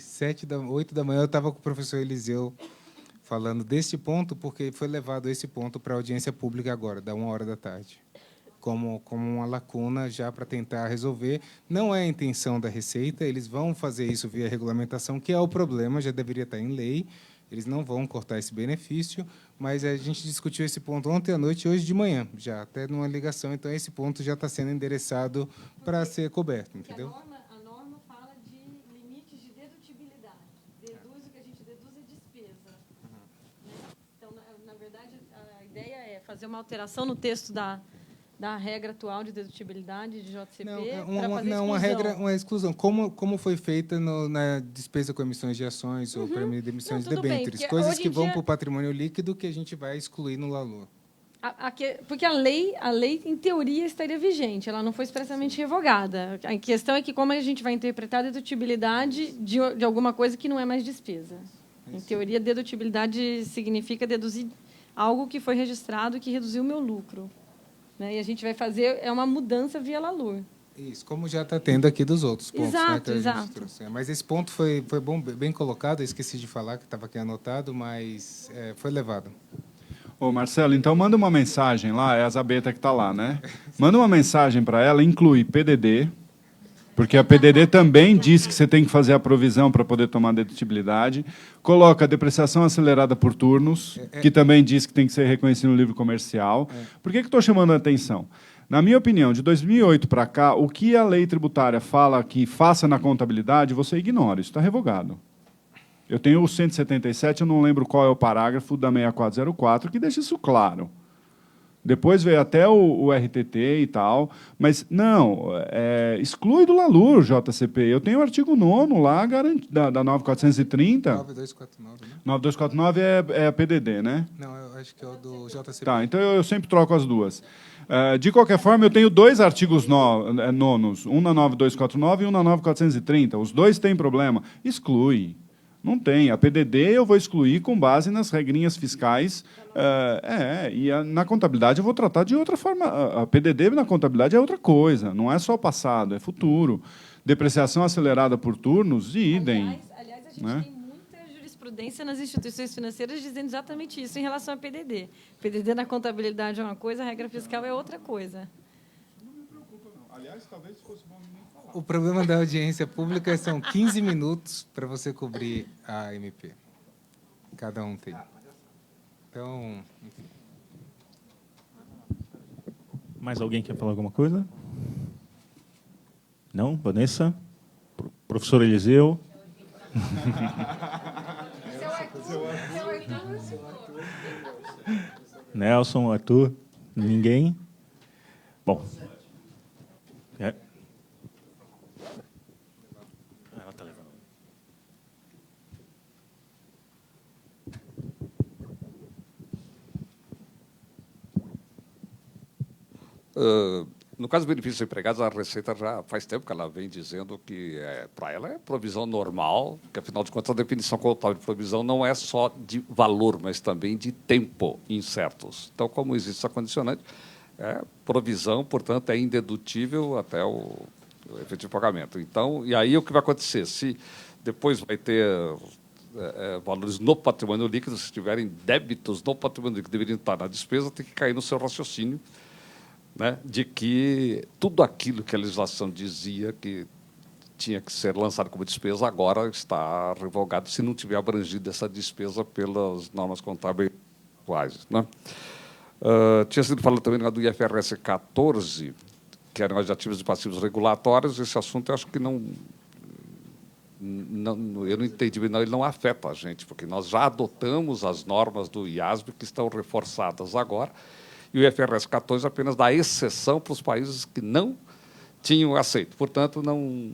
8 da manhã, eu estava com o professor Eliseu falando desse ponto, porque foi levado esse ponto para a audiência pública agora, da 13h, como uma lacuna já para tentar resolver. Não é a intenção da Receita, eles vão fazer isso via regulamentação, que é o problema, já deveria estar em lei, eles não vão cortar esse benefício, mas a gente discutiu esse ponto ontem à noite e hoje de manhã, já até numa ligação, então esse ponto já está sendo endereçado para ser coberto, entendeu? A norma fala de limites de dedutibilidade. Deduz, o que a gente deduz é despesa. Então, na verdade, a ideia é fazer uma alteração no texto da regra atual de dedutibilidade de JCP uma exclusão, como foi feita na despesa com emissões de ações ou prêmio de emissões de debêntures, coisas que vão para o patrimônio líquido que a gente vai excluir no LALUR. Porque a lei, em teoria, estaria vigente, ela não foi expressamente revogada. A questão é que como a gente vai interpretar a dedutibilidade de alguma coisa que não é mais despesa. Em teoria, dedutibilidade significa deduzir algo que foi registrado que reduziu o meu lucro. Né? E a gente vai fazer uma mudança via LALUR. Isso, como já está tendo aqui dos outros pontos. Exato, né, exato. Mas esse ponto foi bom, bem colocado, eu esqueci de falar, que estava aqui anotado, mas foi levado. Ô, Marcelo, então manda uma mensagem lá, é a Zabeta que está lá, né? Manda uma mensagem para ela, inclui PDD, porque a PDD também diz que você tem que fazer a provisão para poder tomar dedutibilidade. Coloca a depreciação acelerada por turnos, que também diz que tem que ser reconhecido no livro comercial. Por que estou chamando a atenção? Na minha opinião, de 2008 para cá, o que a lei tributária fala que faça na contabilidade, você ignora, isso está revogado. Eu tenho o 177, eu não lembro qual é o parágrafo da 6404, que deixa isso claro. Depois veio até o RTT e tal, mas não, exclui do LALUR, JCP. Eu tenho o artigo 9º lá, da 9430. 9249, né? 9249 é a PDD, né? Não, eu acho que é o do JCP. Tá, então eu sempre troco as duas. De qualquer forma, eu tenho dois artigos nonos, um na 9249 e um na 9430. Os dois têm problema. Exclui. Não tem. A PDD eu vou excluir com base nas regrinhas fiscais. E na contabilidade eu vou tratar de outra forma. A PDD na contabilidade é outra coisa. Não é só passado, é futuro. Depreciação acelerada por turnos, idem. Aliás, a gente tem muita jurisprudência nas instituições financeiras dizendo exatamente isso em relação à PDD. PDD na contabilidade é uma coisa, a regra fiscal é outra coisa. Não me preocupa, não. Aliás, O problema da audiência pública são 15 minutos para você cobrir a MP. Cada um tem. Então, enfim. Mais alguém quer falar alguma coisa? Não? Vanessa? Professor Eliseu? Nelson, Arthur? Ninguém? Bom. É. Ela está levando. No caso do benefício dos empregados, a Receita já faz tempo que ela vem dizendo que, para ela, é provisão normal, que, afinal de contas, a definição contábil de provisão não é só de valor, mas também de tempo incertos. Então, como existe essa condicionante, provisão, portanto, é indedutível até o efetivo pagamento. Então, e aí o que vai acontecer? Se depois vai ter valores no patrimônio líquido, se tiverem débitos no patrimônio líquido que deveriam estar na despesa, tem que cair no seu raciocínio, né, de que tudo aquilo que a legislação dizia que tinha que ser lançado como despesa, agora está revogado se não tiver abrangido essa despesa pelas normas contábeis atuais, né? Tinha sido falado também do IFRS 14, que era de ativos e passivos regulatórios. Esse assunto eu acho que eu não entendi, não, ele não afeta a gente, porque nós já adotamos as normas do IASB, que estão reforçadas agora, e o IFRS 14 apenas dá exceção para os países que não tinham aceito. Portanto, não...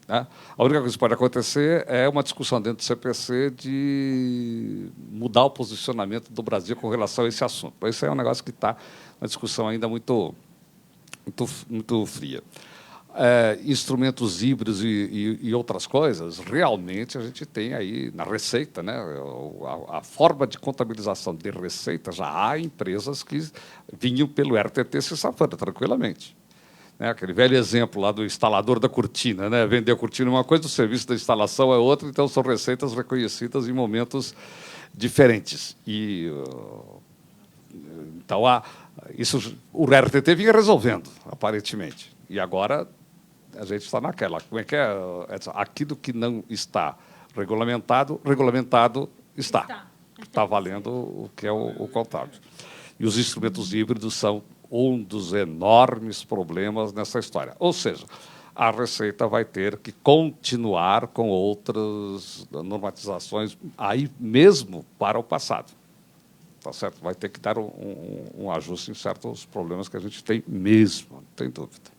Né? A única coisa que pode acontecer é uma discussão dentro do CPC de mudar o posicionamento do Brasil com relação a esse assunto. Mas isso é um negócio que está uma discussão ainda muito fria. Instrumentos híbridos e outras coisas, realmente a gente tem aí na Receita, né, a forma de contabilização de receita, já há empresas que vinham pelo RTT se safando tranquilamente. Aquele velho exemplo lá do instalador da cortina, né? Vender a cortina é uma coisa, o serviço da instalação é outra, então são receitas reconhecidas em momentos diferentes. Então, isso o RTT vinha resolvendo, aparentemente. E agora a gente está naquela. Como é que é? Aquilo que não está regulamentado está. Está valendo o que é o contábil. E os instrumentos híbridos são um dos enormes problemas nessa história. Ou seja, a Receita vai ter que continuar com outras normatizações, aí mesmo para o passado. Tá certo? Vai ter que dar um ajuste em certos problemas que a gente tem mesmo, não tem dúvida.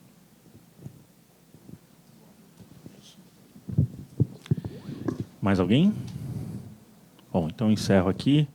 Mais alguém? Bom, então encerro aqui.